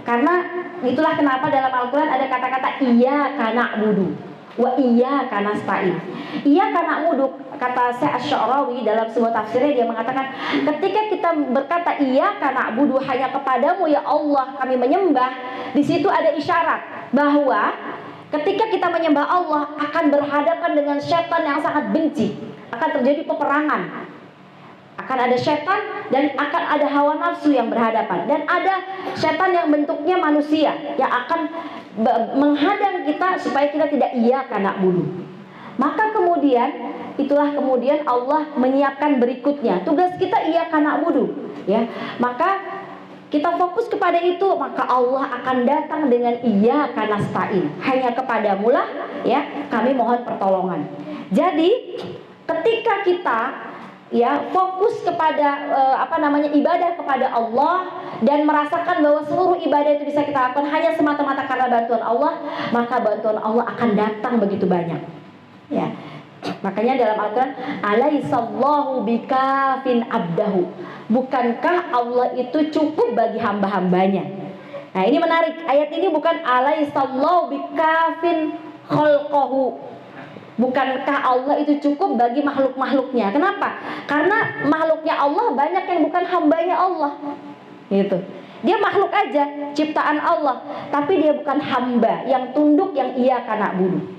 Karena itulah kenapa dalam Al-Quran ada kata-kata iyyaka na'budu wa iyyaka nasta'in. Iyyaka na'budu, kata Syekh Asy-Sya'rawi dalam sebuah tafsirnya, dia mengatakan ketika kita berkata iyyaka na'budu, hanya kepadamu ya Allah kami menyembah, di situ ada isyarat bahwa ketika kita menyembah Allah akan berhadapan dengan setan yang sangat benci, akan terjadi peperangan. Akan ada setan dan akan ada hawa nafsu yang berhadapan, dan ada setan yang bentuknya manusia yang akan menghadang kita supaya kita tidak iyyaka na'budu. Maka kemudian itulah kemudian Allah menyiapkan berikutnya. Tugas kita iyyaka na'budu, ya. Maka kita fokus kepada itu, maka Allah akan datang dengan iyyaka nasta'in. Hanya kepadamulah, ya, kami mohon pertolongan. Jadi ketika kita, ya, fokus kepada ibadah kepada Allah dan merasakan bahwa seluruh ibadah itu bisa kita lakukan hanya semata-mata karena bantuan Allah, maka bantuan Allah akan datang begitu banyak, ya. Makanya dalam Al-Quran, alaihissallahu bikafin abdahu, bukankah Allah itu cukup bagi hamba-hambanya. Nah, ini menarik, ayat ini bukan alaihissallahu bikafin khalqahu, bukankah Allah itu cukup bagi makhluk-makhluknya. Kenapa? Karena makhluknya Allah banyak yang bukan hambanya Allah, gitu. Dia makhluk aja, ciptaan Allah, tapi dia bukan hamba yang tunduk, yang iyyaka na'budu.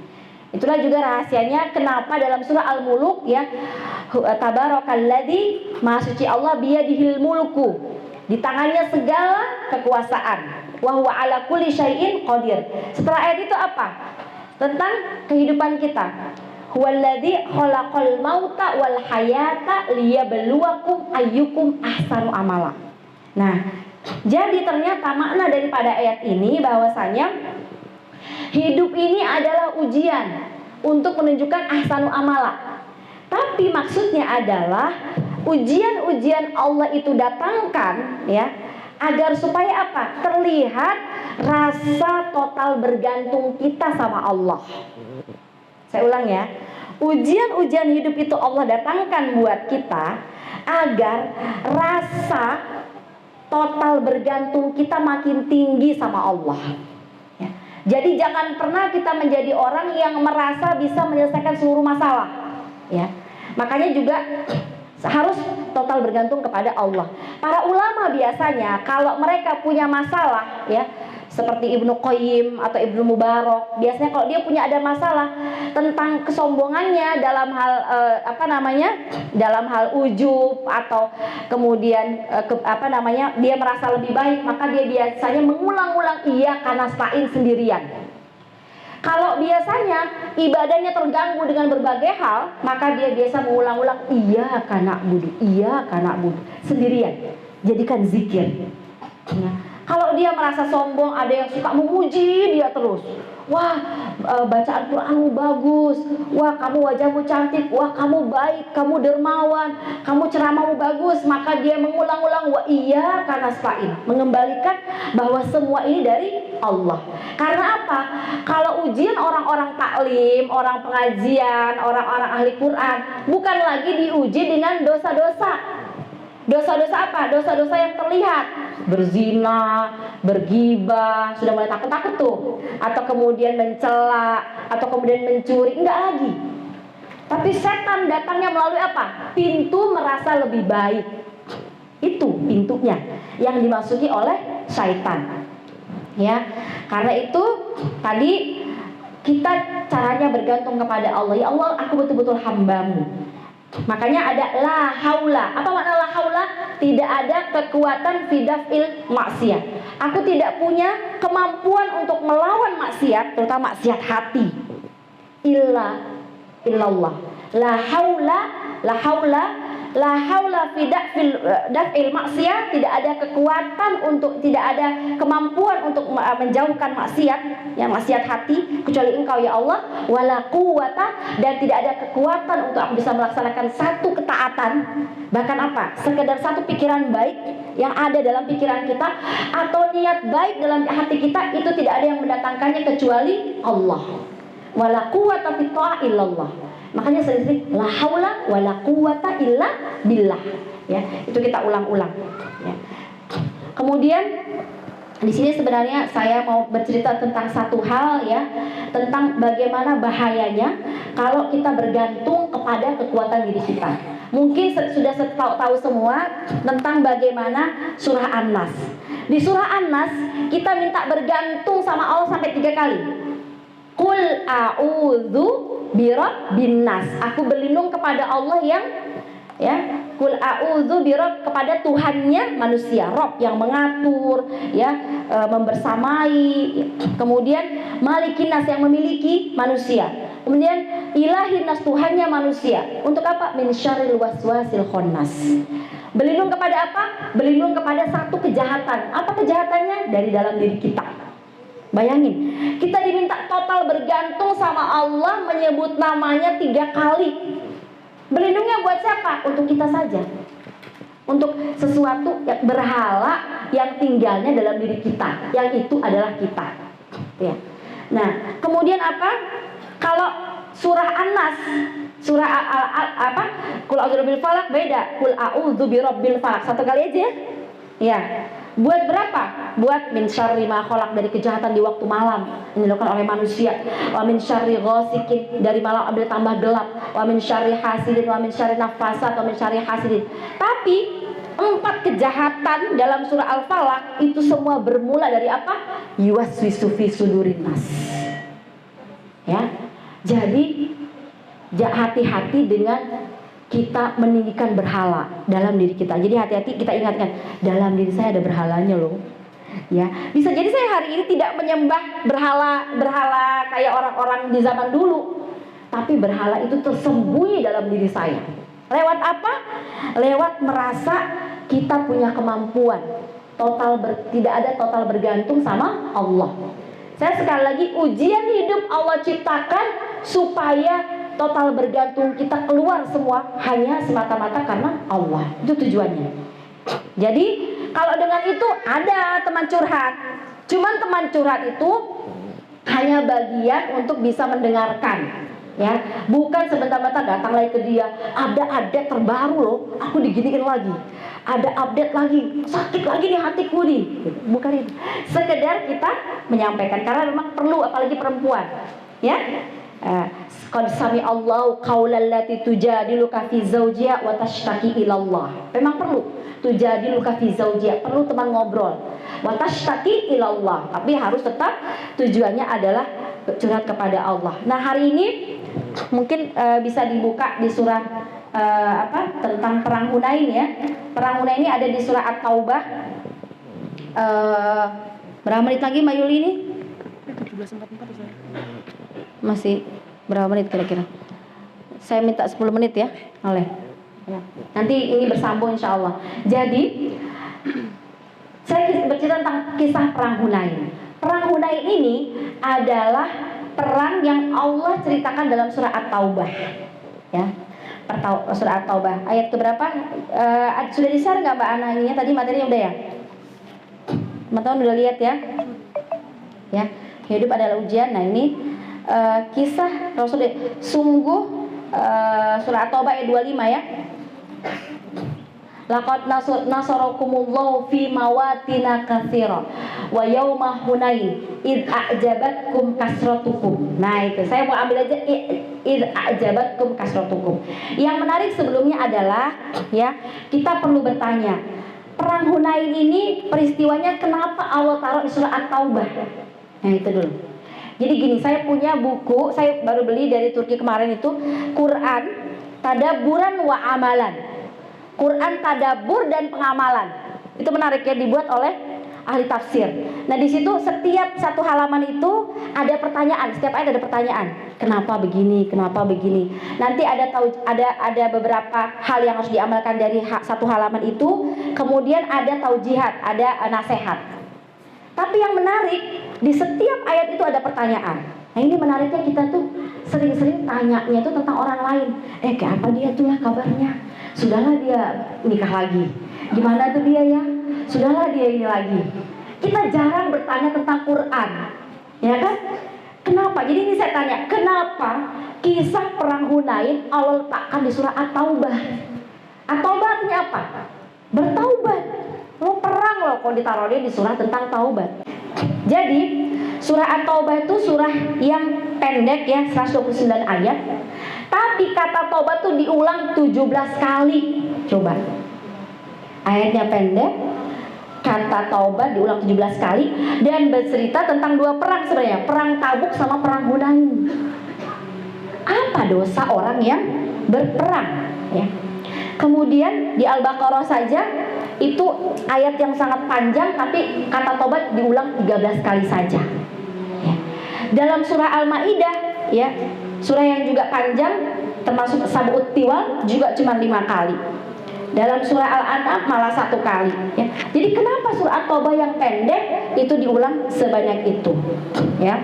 Itulah juga rahasianya kenapa dalam surah Al-Muluk, ya, tabarakalladzi, maha suci Allah, biyadihil mulku, di tangannya segala kekuasaan, wa huwa ala kulli syai'in qadir. Setelah ayat itu apa? Tentang kehidupan kita. Huwallazi khalaqal mauta wal hayata liyabluwakum ayyukum ahsanu amala. Nah, jadi ternyata makna daripada ayat ini bahwasanya hidup ini adalah ujian untuk menunjukkan ahsanu amala. Tapi maksudnya adalah ujian-ujian Allah itu datangkan, ya, agar supaya apa? Terlihat rasa total bergantung kita sama Allah. Saya ulang, ya. Ujian-ujian hidup itu Allah datangkan buat kita agar rasa total bergantung kita makin tinggi sama Allah. Ya. Jadi jangan pernah kita menjadi orang yang merasa bisa menyelesaikan seluruh masalah, ya. Makanya juga harus total bergantung kepada Allah. Para ulama biasanya kalau mereka punya masalah, ya, seperti Ibnu Qayyim atau Ibnu Mubarak, biasanya kalau dia punya ada masalah tentang kesombongannya dalam hal dalam hal ujub, atau kemudian dia merasa lebih baik, maka dia biasanya mengulang-ulang iyyaka nasta'in sendirian. Kalau biasanya ibadahnya terganggu dengan berbagai hal, maka dia biasa mengulang-ulang iyyaka na'budu sendirian. Jadikan zikir. Nah, kalau dia merasa sombong, ada yang suka memuji dia terus. Wah, bacaan Qur'anmu bagus. Wah, kamu wajahmu cantik. Wah, kamu baik, kamu dermawan, kamu ceramahmu bagus. Maka dia mengulang-ulang wa iyyaka nasta'in, mengembalikan bahwa semua ini dari Allah. Karena apa? Kalau ujian orang-orang taklim, orang pengajian, orang-orang ahli Quran, bukan lagi diuji dengan dosa-dosa. Dosa-dosa apa? Dosa-dosa yang terlihat, berzina, bergibah, sudah mulai takut-takut tuh, atau kemudian mencela, atau kemudian mencuri, enggak lagi. Tapi setan datangnya melalui apa? Pintu merasa lebih baik. Itu pintunya yang dimasuki oleh syaitan. Ya, karena itu tadi kita caranya bergantung kepada Allah. Ya Allah, aku betul-betul hambamu. Makanya ada la haula. Apa makna la haula? Tidak ada kekuatan fidafil maksiat. Aku tidak punya kemampuan untuk melawan maksiat, terutama maksiat hati. Illallah. La haula La haula fi daf'il maksiyah, tidak ada kekuatan untuk, tidak ada kemampuan untuk menjauhkan maksiat, yang maksiat hati, kecuali Engkau ya Allah. Wala quwwata, dan tidak ada kekuatan untuk aku bisa melaksanakan satu ketaatan, bahkan apa? Sekedar satu pikiran baik yang ada dalam pikiran kita atau niat baik dalam hati kita, itu tidak ada yang mendatangkannya kecuali Allah. Wala quwwata fi ta'ah illallah. Makanya sering la haula wala quwwata illa billah, ya. Itu kita ulang-ulang, ya. Kemudian di sini sebenarnya saya mau bercerita tentang satu hal, ya, tentang bagaimana bahayanya kalau kita bergantung kepada kekuatan diri kita. Mungkin sudah tahu semua tentang bagaimana surah An-Nas. Di surah An-Nas kita minta bergantung sama Allah sampai 3 kali. Qul a'udzu birabbin nas. Aku berlindung kepada Allah yang, ya, qul a'udzu birabb, kepada Tuhannya manusia, Rob yang mengatur, ya, membersamai. Kemudian malikin nas, yang memiliki manusia. Kemudian ilahin nas, Tuhannya manusia. Untuk apa? Min syarril waswasil khannas. Berlindung kepada apa? Berlindung kepada satu kejahatan. Apa kejahatannya? Dari dalam diri kita. Bayangin, kita diminta total bergantung sama Allah, menyebut namanya 3 kali. Berlindungnya buat siapa? Untuk kita saja. Untuk sesuatu yang berhala yang tinggalnya dalam diri kita, yang itu adalah kita, ya. Nah, kemudian apa? Kalau surah An-Nas, surah apa? Qul a'udzu birabbil falaq beda. Qul a'udzu birabbil falaq. Satu kali aja, ya. Ya. Buat berapa? Buat min syarri ma khalaq, dari kejahatan di waktu malam yang dilakukan oleh manusia. Wa min syarri ghasikin, dari malam ada tambah gelap. Wa min syarri hasidin, wa min syarri nafasat, wa min syarri hasidin. Tapi 4 kejahatan dalam surah Al-Falaq itu semua bermula dari apa? Yuwaswisu fi sudurin nas. Ya. Jadi hati-hati dengan kita meninggikan berhala dalam diri kita. Jadi hati-hati, kita ingatkan, dalam diri saya ada berhalanya loh. Ya, bisa jadi saya hari ini tidak menyembah berhala kayak orang-orang di zaman dulu, tapi berhala itu tersembunyi dalam diri saya. Lewat apa? Lewat merasa kita punya kemampuan tidak ada total bergantung sama Allah. Saya sekali lagi, ujian hidup Allah ciptakan supaya total bergantung kita keluar semua hanya semata-mata karena Allah. Itu tujuannya. Jadi kalau dengan itu ada teman curhat. Cuman teman curhat itu hanya bagian untuk bisa mendengarkan, ya. Bukan sebentar-bentar datang lagi ke dia, ada update terbaru loh, aku diginiin lagi, ada update lagi, sakit lagi nih hatiku nih. Bukan itu. Sekedar kita menyampaikan karena memang perlu, apalagi perempuan, ya. Qad sami Allahu qaulal lati tujadiluka fi zawjiha wa tashtaki ila Allah. Memang perlu tujadiluka fi zawjiha, perlu teman ngobrol. Wa tashtaki ila Allah, tapi harus tetap tujuannya adalah curhat kepada Allah. Nah, hari ini mungkin bisa dibuka di surah tentang perang Hunain, ya. Perang Hunain ini ada di surah At-Taubah. Berapa menit lagi Mbak Yuli ini? 17.44 saya. Masih berapa menit kira-kira? Saya minta 10 menit, ya. Oleh. Ya. Nanti ini bersambung insya Allah. Jadi saya bercerita tentang kisah perang Hunain. Perang Hunain ini adalah perang yang Allah ceritakan dalam surah At-Taubah, ya. Surah At-Taubah ayat keberapa? Sudah di-share nggak Mbak Ana ini? Tadi materinya udah, ya? Teman-teman udah lihat, ya? Ya, hidup adalah ujian. Nah, ini kisah Rasul. Sungguh surah At-Taubah ayat 25, ya. Laqad nasarakumullahu fi mawatina katsira wa yauma Hunain id a'jabatkum kasratukum. Nah, itu saya mau ambil aja id a'jabatkum kasratukum. Yang menarik sebelumnya adalah, ya, kita perlu bertanya, perang Hunain ini peristiwanya kenapa Allah taruh di surah At-Taubah? Nah, itu dulu. Jadi gini, saya punya buku, saya baru beli dari Turki kemarin itu, Quran Tadabburan wa Amalan. Quran Tadabbur dan Pengamalan. Itu menarik, ya, dibuat oleh ahli tafsir. Nah, di situ setiap satu halaman itu ada pertanyaan, setiap ayat ada pertanyaan. Kenapa begini? Kenapa begini? Nanti ada beberapa hal yang harus diamalkan dari satu halaman itu, kemudian ada taujihat, ada nasihat. Tapi yang menarik, di setiap ayat itu ada pertanyaan. Nah, ini menariknya, kita tuh sering-sering tanyanya itu tentang orang lain. Kayak apa dia tuh ya kabarnya? Sudahlah dia nikah lagi. Gimana tuh dia ya? Sudahlah dia ini lagi. Kita jarang bertanya tentang Quran, ya kan? Kenapa? Jadi ini saya tanya, kenapa kisah perang Hunain Allah letakkan di surah At-Taubah? At-Taubah artinya apa? Bertaubat. Lo perang loh kalau ditaruh dia di surah tentang taubat. Jadi surah At-Taubah itu surah yang pendek ya, 129 ayat. Tapi kata taubat tuh diulang 17 kali. Coba. Ayatnya pendek, kata taubat diulang 17 kali, dan bercerita tentang dua perang sebenarnya, perang Tabuk sama perang Hunain. Apa dosa orang yang berperang ya? Kemudian di Al-Baqarah saja itu ayat yang sangat panjang, tapi kata tobat diulang 13 kali saja ya. Dalam surah Al-Maidah ya, surah yang juga panjang termasuk Sab'ut Tiwal juga cuma 5 kali. Dalam surah Al-An'am malah 1 kali ya. Jadi kenapa surah At-Taubah yang pendek itu diulang sebanyak itu ya.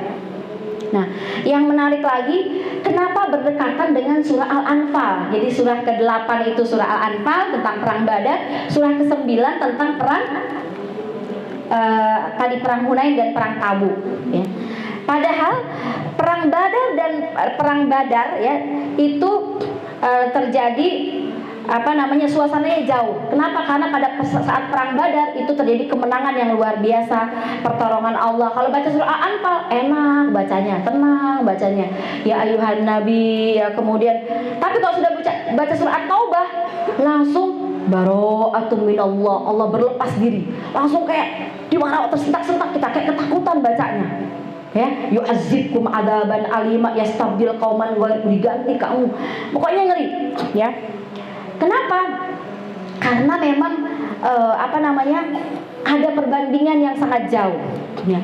Nah, yang menarik lagi, kenapa berdekatan dengan surah Al-Anfal? Jadi surah ke-8 itu surah Al-Anfal tentang perang Badar, surah ke-9 tentang perang tadi perang Hunain dan perang Tabuk ya. Padahal perang Badar ya itu terjadi suasananya jauh. Kenapa? Karena pada saat perang Badar itu terjadi kemenangan yang luar biasa, pertolongan Allah. Kalau baca surah Al-Anfal enak bacanya, tenang bacanya. Ya ayuhan nabi ya, kemudian tapi kalau sudah baca surah At-Taubah langsung bara'atun minallah, Allah berlepas diri. Langsung kayak dimana tersentak-sentak kita, kayak ketakutan bacanya. Ya, yu'azzibkum adaban alima yastabdil qauman wa diganti kamu. Pokoknya ngeri, ya. Kenapa? Karena memang ada perbandingan yang sangat jauh ya,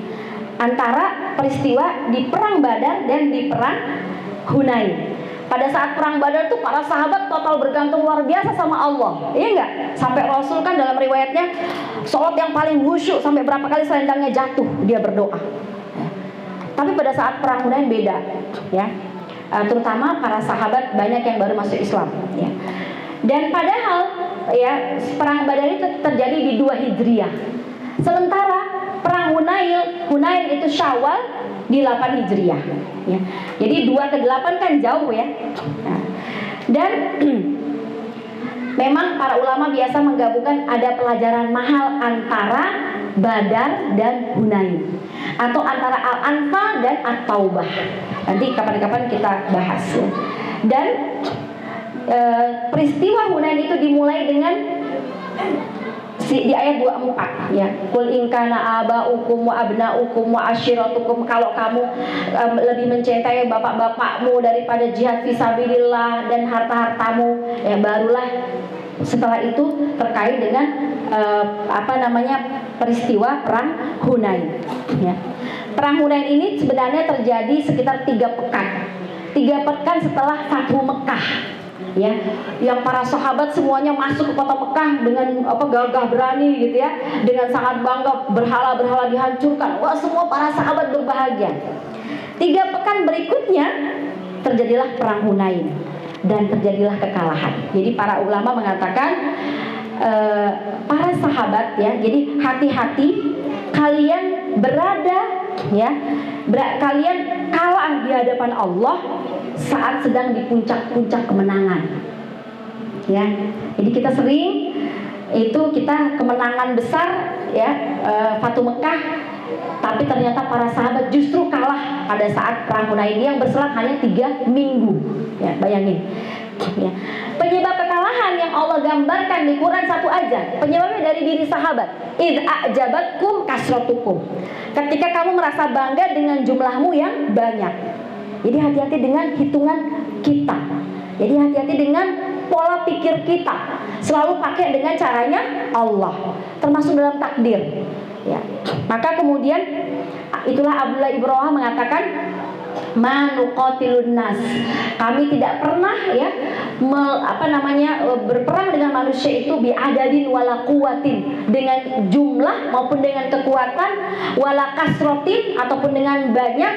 antara peristiwa di perang Badar dan di perang Hunain. Pada saat perang Badar tuh para sahabat total bergantung luar biasa sama Allah, iya enggak? Sampai Rasul kan dalam riwayatnya sholat yang paling khusyuk, sampai berapa kali selendangnya jatuh dia berdoa ya. Tapi pada saat perang Hunain beda ya, terutama para sahabat banyak yang baru masuk Islam ya. Dan padahal ya perang Badar itu terjadi di 2 Hijriah. Sementara perang Hunain itu Syawal di 8 Hijriah ya. Jadi 2 ke 8 kan jauh ya. Nah, dan memang para ulama biasa menggabungkan ada pelajaran mahal antara Badar dan Hunain, atau antara Al-Anfal dan At-Taubah. Nanti kapan-kapan kita bahas ya. Dan peristiwa Hunain itu dimulai dengan di ayat 24 ya. Qul in kana aba'ukum wa abna'ukum wa ashiratukum, kalau kamu lebih mencintai bapak-bapakmu daripada jihad fisabilillah dan harta-hartamu ya, barulah setelah itu terkait dengan peristiwa perang Hunain ya. Perang Hunain ini sebenarnya terjadi sekitar 3 pekan. 3 pekan setelah Fathu Mekah ya, yang para sahabat semuanya masuk ke kota Mekah dengan gagah berani gitu ya, dengan sangat bangga, berhala-berhala dihancurkan. Wah, semua para sahabat berbahagia. 3 pekan berikutnya terjadilah perang Hunain dan terjadilah kekalahan. Jadi para ulama mengatakan para sahabat ya, jadi hati-hati kalian berada ya, kalian kalah di hadapan Allah saat sedang di puncak-puncak kemenangan ya. Jadi kita sering itu kita kemenangan besar ya, Fathu Mekah, tapi ternyata para sahabat justru kalah pada saat perang Hunain yang berselang hanya 3 minggu ya, bayangin ya. Penyebab kekalahan yang Allah gambarkan di Quran satu aja, penyebabnya dari diri sahabat. Id a'jabatkum kasratukum, ketika kamu merasa bangga dengan jumlahmu yang banyak. Jadi hati-hati dengan hitungan kita. Jadi hati-hati dengan pola pikir kita. Selalu pakai dengan caranya Allah, termasuk dalam takdir Ya. Maka kemudian itulah Abdullah ibn Rawahah mengatakan, manuqatilun nas, kami tidak pernah ya berperang dengan manusia itu biadadin wala quwwatin, dengan jumlah maupun dengan kekuatan, wala kasrotin ataupun dengan banyak,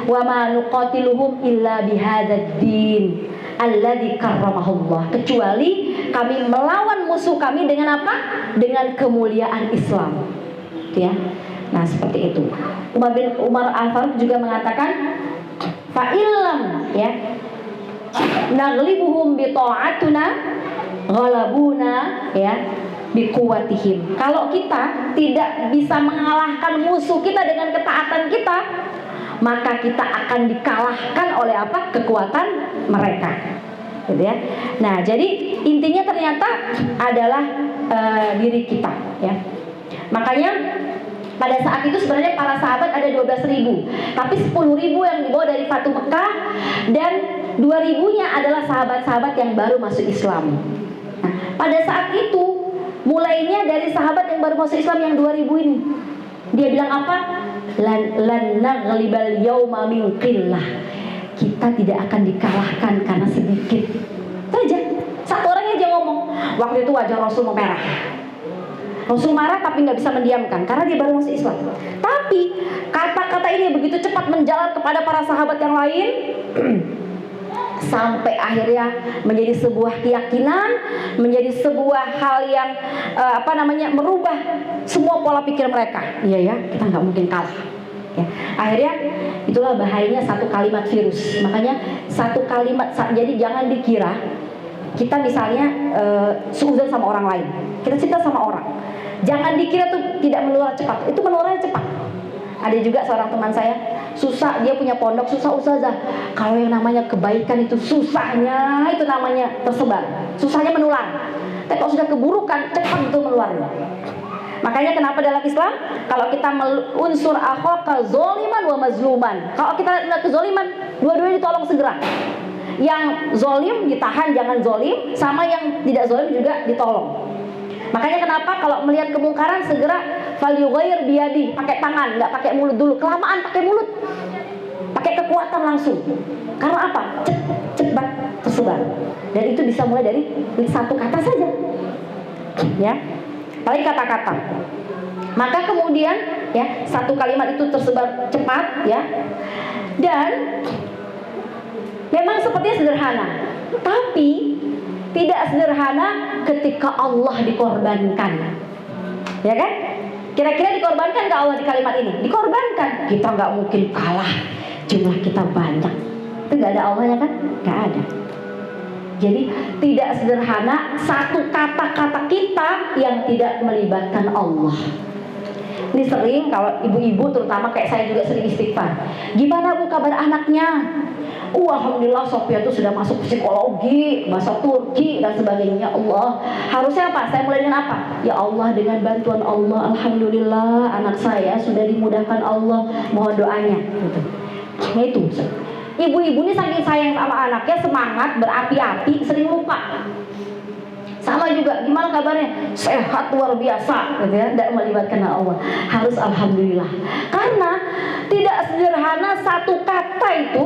wa manuqatiluhum illa bihadzal din alladzi karramahullah, kecuali kami melawan musuh kami dengan apa? Dengan kemuliaan Islam. Ya. Nah, seperti itu. Umar Al-Faruq juga mengatakan, fa'ilam ya naglibuhum bi ta'atuna ghalabuna ya bi quwwatihim. Kalau kita tidak bisa mengalahkan musuh kita dengan ketaatan kita, maka kita akan dikalahkan oleh apa? Kekuatan mereka. Gitu ya. Nah, jadi intinya ternyata adalah diri kita ya. Makanya pada saat itu sebenarnya para sahabat ada 12.000, tapi 10.000 yang dibawa dari Fatu Mekah, dan 2.000-nya adalah sahabat-sahabat yang baru masuk Islam. Nah, pada saat itu mulainya dari sahabat yang baru masuk Islam yang 2.000 ini. Dia bilang apa? Lan naghlibal yauma min qillah. Kita tidak akan dikalahkan karena sedikit. Itu aja. Satu orang aja ngomong. Waktu itu wajah Rasul memerah. Rasul marah tapi nggak bisa mendiamkan karena dia baru masuk Islam. Tapi kata-kata ini begitu cepat menjalar kepada para sahabat yang lain sampai akhirnya menjadi sebuah keyakinan, menjadi sebuah hal yang merubah semua pola pikir mereka. Iya ya, kita nggak mungkin kalah. Ya. Akhirnya itulah bahayanya satu kalimat virus. Makanya satu kalimat, jadi jangan dikira kita misalnya seuzon sama orang lain, kita cerita sama orang, jangan dikira tuh tidak menular cepat. Itu menularnya cepat. Ada juga seorang teman saya, susah, dia punya pondok, susah ustazah. Kalau yang namanya kebaikan itu susahnya, itu namanya tersebar, susahnya menular. Tapi kalau sudah keburukan, cepat itu menularnya. Makanya kenapa dalam Islam kalau kita unsur akhaka zoliman wa mazluman, kalau kita lihat kezoliman, dua-duanya ditolong segera. Yang zolim ditahan, jangan zolim, sama yang tidak zolim juga ditolong. Makanya kenapa kalau melihat kemungkaran segera falyughayyir biyadi, pakai tangan, nggak pakai mulut dulu. Kelamaan pakai mulut, pakai kekuatan langsung. Karena apa? Cepat tersebar. Dan itu bisa mulai dari satu kata saja, ya, paling kata-kata. Maka kemudian ya satu kalimat itu tersebar cepat, ya. Dan memang sepertinya sederhana, tapi tidak sederhana ketika Allah dikorbankan. Ya kan? Kira-kira dikorbankan ke Allah di kalimat ini? Dikorbankan. Kita nggak mungkin kalah, jumlah kita banyak. Itu nggak ada Allahnya kan? Nggak ada. Jadi tidak sederhana satu kata-kata kita yang tidak melibatkan Allah. Ini sering kalau ibu-ibu terutama kayak saya juga sering istighfar. Gimana Bu kabar anaknya? Alhamdulillah Sophia tuh sudah masuk psikologi, bahasa Turki dan sebagainya. Allah, harusnya apa? Saya mulai dengan apa? Ya Allah, dengan bantuan Allah, alhamdulillah anak saya sudah dimudahkan Allah, mohon doanya. Gitu. Nah itu. Ibu-ibu ini saking sayang sama anaknya, semangat, berapi-api, sering lupa. Sama juga, gimana kabarnya? Sehat luar biasa, gitu ya, tidak melibatkan Allah. Harus alhamdulillah. Karena tidak sederhana satu kata itu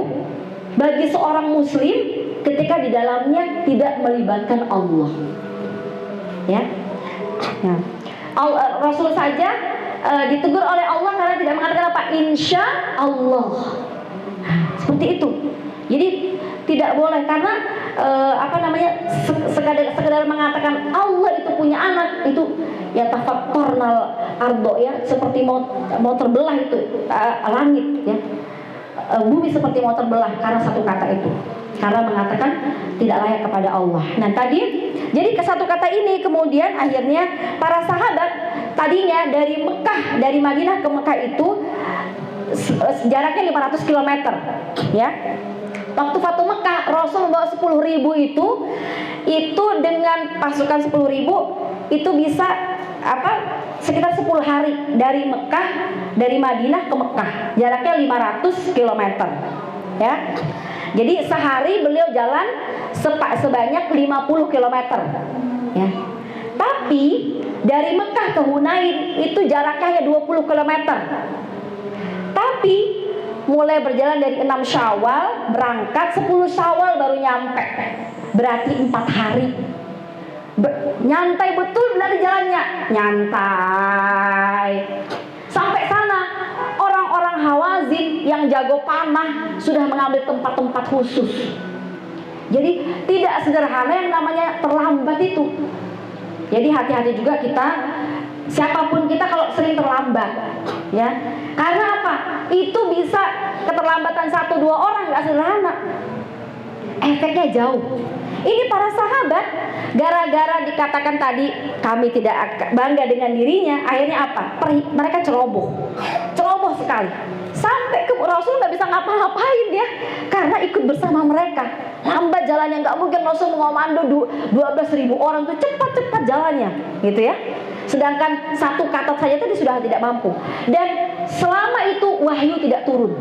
bagi seorang muslim ketika di dalamnya tidak melibatkan Allah. Ya. Ya. Rasul saja ditegur oleh Allah karena tidak mengatakan apa? Insya Allah. Seperti itu. Jadi tidak boleh karena sekedar mengatakan Allah itu punya anak itu ya tafakkarnal ardo, ya, seperti mau terbelah itu langit, ya. Bumi seperti mau terbelah karena satu kata itu, karena mengatakan tidak layak kepada Allah. Nah tadi, jadi ke satu kata ini kemudian akhirnya para sahabat tadinya dari Madinah ke Mekah itu jaraknya 500 km, ya. Waktu Fatu Mekah Rasul membawa 10.000 itu dengan pasukan 10.000 itu bisa sekitar 10 hari dari Madinah ke Mekah, jaraknya 500 km, ya. Jadi sehari beliau jalan sebanyak 50 km, ya. Tapi Dari Mekah ke Hunain itu jaraknya hanya 20 km. Tapi mulai berjalan dari 6 Syawal, berangkat 10 Syawal baru nyampe. Berarti 4 hari. Nyantai betul dari jalannya, nyantai. Sampai sana orang-orang Hawazin yang jago panah sudah mengambil tempat-tempat khusus. Jadi tidak sederhana yang namanya terlambat itu. Jadi hati-hati juga kita, siapapun kita kalau sering terlambat, ya. Karena apa? Itu bisa keterlambatan 1-2 orang, nggak sederhana. Efeknya jauh. Ini para sahabat, gara-gara dikatakan tadi kami tidak bangga dengan dirinya, akhirnya apa? Mereka ceroboh sekali. Sampai ke Rasul nggak bisa ngapa-ngapain ya, karena ikut bersama mereka. Lambat jalannya, nggak mungkin Rasul mengomando 12.000 orang tuh cepat-cepat jalannya, gitu ya. Sedangkan satu kata saja tadi sudah tidak mampu. Dan selama itu wahyu tidak turun.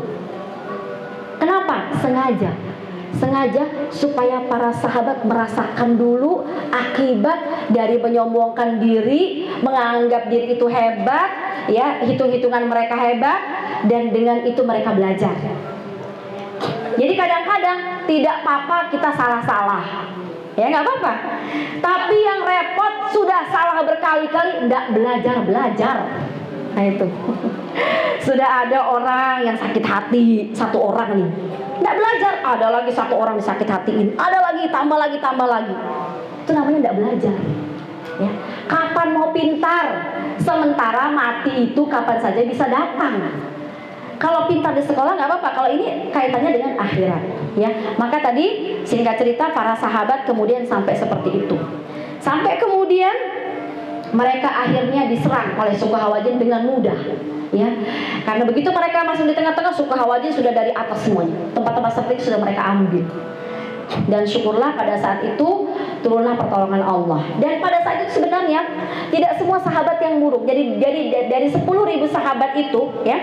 Kenapa? Sengaja supaya para sahabat merasakan dulu akibat dari menyombongkan diri, menganggap diri itu hebat, ya, hitung-hitungan mereka hebat, dan dengan itu mereka belajar. Jadi kadang-kadang tidak apa-apa kita salah-salah, ya nggak apa-apa. Tapi yang repot sudah salah berkali-kali, tidak belajar. Nah itu sudah ada orang yang sakit hati, 1 orang nih, tidak belajar, ada lagi 1 orang disakit hatiin, ada lagi, tambah lagi. Itu namanya tidak belajar. Ya. Kapan mau pintar? Sementara mati itu kapan saja bisa datang. Kalau pintar di sekolah nggak apa-apa. Kalau ini kaitannya dengan akhirat, ya. Maka tadi singkat cerita para sahabat kemudian sampai seperti itu. Sampai kemudian mereka akhirnya diserang oleh suku Hawazin dengan mudah, ya. Karena begitu mereka masuk di tengah-tengah, suku Hawazin sudah dari atas semuanya. Tempat-tempat seperti itu sudah mereka ambil. Dan syukurlah pada saat itu turunlah pertolongan Allah. Dan pada saat itu sebenarnya tidak semua sahabat yang buruk. Jadi dari 10.000 sahabat itu, ya,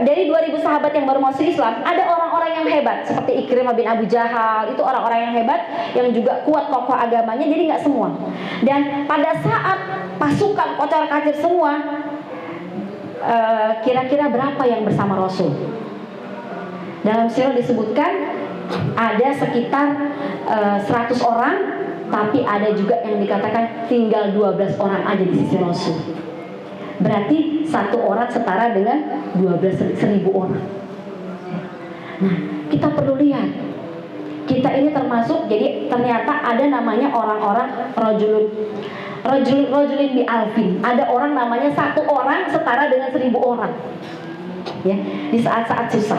dari 2.000 sahabat yang baru masuk Islam, ada orang-orang yang hebat seperti Ikrimah bin Abu Jahal. Itu orang-orang yang hebat, yang juga kuat kokoh agamanya. Jadi nggak semua. Dan pada saat pasukan kocar-kacir semua, kira-kira berapa yang bersama Rasul? Dalam sirah disebutkan ada sekitar 100 orang, tapi ada juga yang dikatakan tinggal 12 orang aja di sisi Rasul. Berarti 1 orang setara dengan 12.000 orang. Nah, kita perlu lihat, kita ini termasuk, jadi ternyata ada namanya orang-orang rajulin bi alfin. Ada orang namanya 1 orang setara dengan 1.000 orang, ya, di saat-saat susah.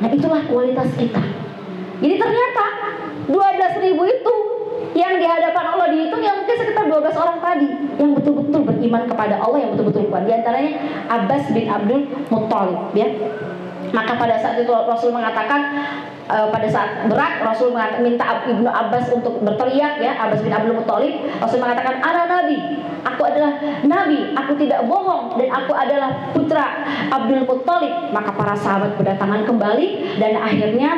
Nah, itulah kualitas kita. Jadi ternyata 12.000 itu yang di hadapan Allah dihitung yang mungkin sekitar 12 orang tadi yang betul-betul beriman kepada Allah, yang betul-betul kuat. Di antaranya Abbas bin Abdul Muttalib, ya. Maka pada saat itu Rasul mengatakan, pada saat berat Rasul minta Ibnu Abbas untuk berteriak, ya, Abbas bin Abdul Muttalib. Rasul mengatakan, "Ana nabi, aku adalah nabi, aku tidak bohong, dan aku adalah putra Abdul Muttalib." Maka para sahabat berdatangan kembali, dan akhirnya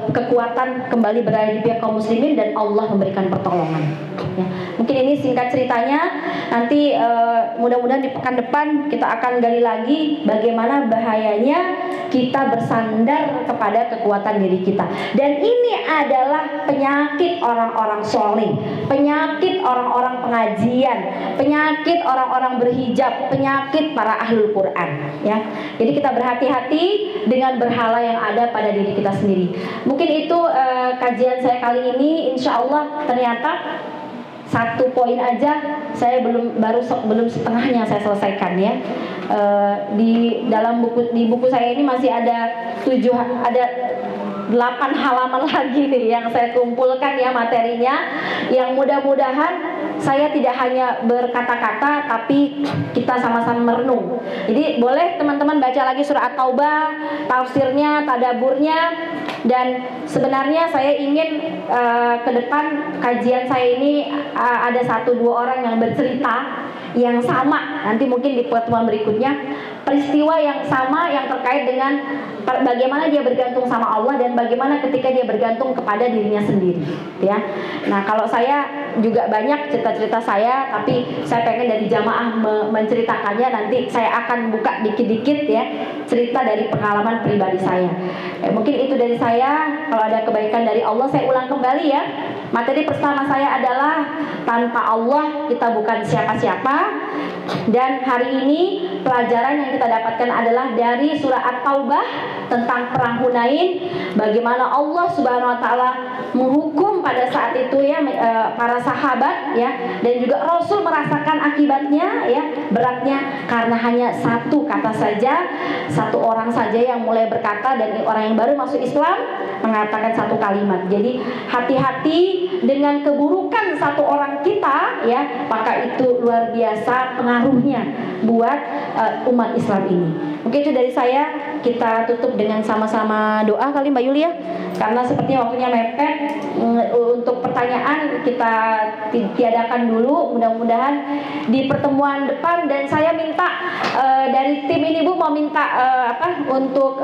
kekuatan kembali berada di pihak kaum muslimin, dan Allah memberikan pertolongan, ya. Mungkin ini singkat ceritanya. Nanti mudah-mudahan di pekan depan kita akan gali lagi bagaimana bahayanya kita bersandar kepada kekuatan diri kita. Dan ini adalah penyakit orang-orang soleh, penyakit orang-orang pengajian, penyakit orang-orang berhijab, penyakit para ahlul Quran, ya. Jadi kita berhati-hati dengan berhala yang ada pada diri kita sendiri. Mungkin itu kajian saya kali ini. Insya Allah ternyata 1 poin aja saya belum setengahnya saya selesaikan, ya. Di buku saya ini masih ada 8 halaman lagi nih yang saya kumpulkan, ya, materinya, yang mudah-mudahan saya tidak hanya berkata-kata tapi kita sama-sama merenung. Jadi boleh teman-teman baca lagi surah At-Taubah, tafsirnya, tadaburnya. Dan sebenarnya saya ingin ke depan kajian saya ini ada 1-2 orang yang bercerita yang sama. Nanti mungkin di pertemuan berikutnya peristiwa yang sama yang terkait dengan bagaimana dia bergantung sama Allah dan bagaimana ketika dia bergantung kepada dirinya sendiri, ya. Nah, kalau saya juga banyak cerita-cerita saya, tapi saya pengen dari jamaah menceritakannya. Nanti saya akan buka dikit-dikit ya cerita dari pengalaman pribadi saya. Mungkin itu dari saya. Kalau ada kebaikan dari Allah, saya ulang kembali ya. Materi pertama saya adalah tanpa Allah kita bukan siapa-siapa. Dan hari ini pelajaran yang kita dapatkan adalah dari surah At-Taubah tentang perang Hunain, bagaimana Allah Subhanahu wa taala menghukum pada saat itu ya para sahabat ya, dan juga Rasul merasakan akibatnya ya, beratnya karena hanya satu kata saja, satu orang saja yang mulai berkata, dan orang yang baru masuk Islam mengatakan satu kalimat. Jadi hati-hati dengan keburukan satu orang kita ya, maka itu luar biasa pengaruhnya buat umat Islam ini. Mungkin itu dari saya. Kita tutup dengan sama-sama doa kali Mbak Yulia, karena sepertinya waktunya mepet. Untuk pertanyaan kita tiadakan dulu, mudah-mudahan di pertemuan depan. Dan saya minta dari tim ini Bu mau minta untuk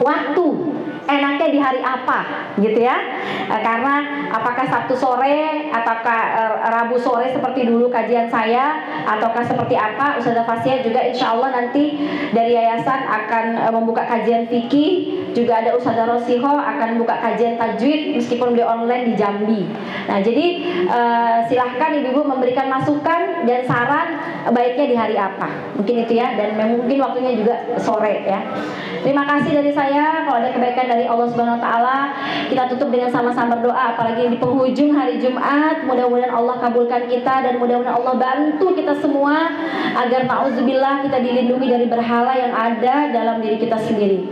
waktu enaknya di hari apa gitu ya, karena apakah Sabtu sore ataukah Rabu sore seperti dulu kajian saya, ataukah seperti apa. Ustazah Fasya juga insya Allah nanti dari yayasan akan membuka kajian fikih, juga ada Ustazah Rosiho akan buka kajian tajwid meskipun beliau online di Jambi. Nah jadi silahkan ibu-ibu memberikan masukan dan saran baiknya di hari apa, mungkin itu ya, dan mungkin waktunya juga sore ya. Terima kasih dari saya. Kalau ada kebaikan dari Allah Subhanahu wa taala, kita tutup dengan sama-sama berdoa, apalagi di penghujung hari Jumat. Mudah-mudahan Allah kabulkan kita, dan mudah-mudahan Allah bantu kita semua agar na'udzubillah kita dilindungi dari berhala yang ada dalam diri kita sendiri.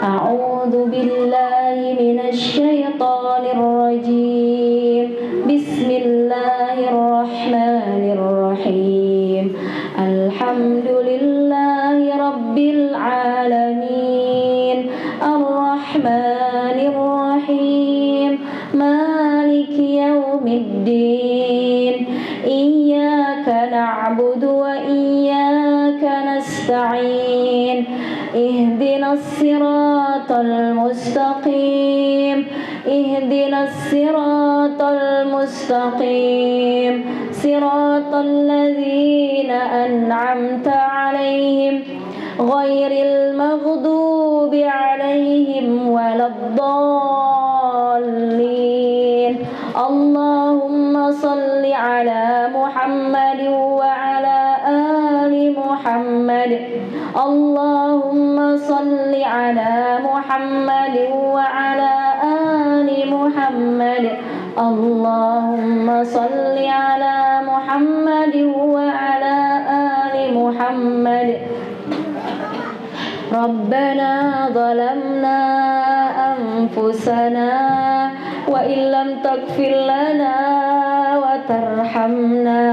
A'udzu billahi minasy syaithanir rajim. Bismillahirrahmanirrahim. Alhamdulillahi rabbil alamin. Ar-Rahmanir Rahim. Maliki yaumiddin. Iyyaka na'budu wa iyyaka nasta'in. Ihdinas siratal mustaqim. Ihdinas siratal mustaqim. Siratal ladzina an'amta 'alaihim ghairil maghdubi 'alaihim waladdallin. Allahumma salli 'ala Muhammad wa 'ala ali Muhammad. Allahumma salli 'ala Muhammad wa 'ala ali Muhammad. Allahumma salli 'ala Muhammad wa 'ala ali Muhammad. Rabbana zalamna anfusana wa illam taghfir lana wa tarhamna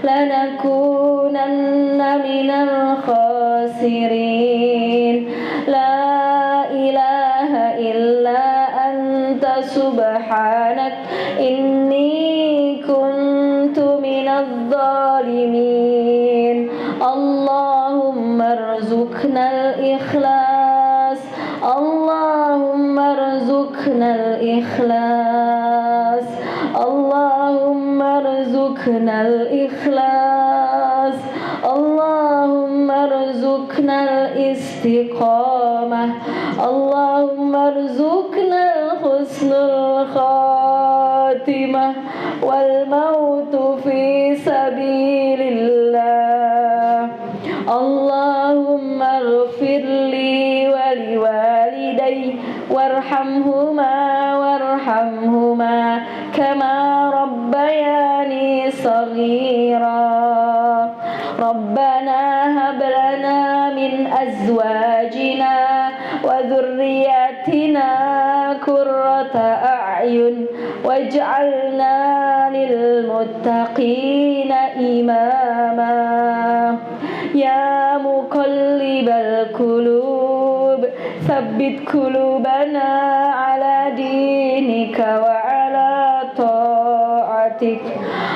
lanakunanna minal khasirin. La ilaha illa anta subhanak inni kuntu minadh dhalimin. Allahumma arzuqnal ikhlas. Allahumma arzuqnal ikhlas. Allahumma arzuqnal ikhlas. Allahumma arzuqnal istiqamah. Allahumma arzuqnal husnul khatimah wal mautu fi sabilillah. Allahumma ighfirli wa liwalidayya warhamhuma kama rabbayani saghira. Rabbana hab lana min azwajina wa dhurriyyatina qurrata a'yun waj'alna lil muttaqina imama. Ya muqallibal qulub tsabbit qulubana ala dinika wa ala ta'atik.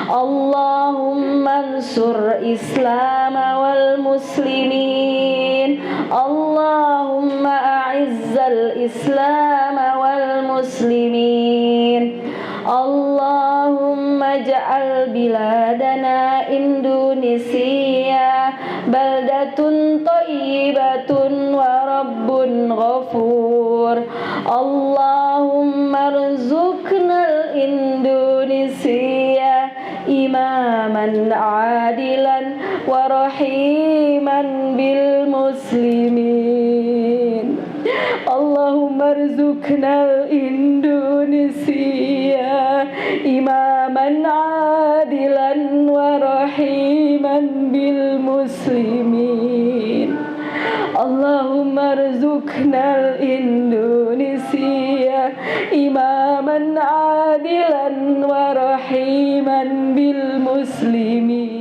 Allahumma وانصر إسلام والمسلمين اللهم أعز الإسلام والمسلمين اللهم اجعل بلادنا إندونيسيا بلدة طيبة ورب غفور اللهم ارزقنا الإندونيسيا إماما عادلا ورحيما بالمسلمين اللهم ارزقنا الإندونيسيا إماما عادلا ورحيما بالمسلمين اللهم ارزقنا الإندونيسيا إماما عادلا ورحيما بالمسلمين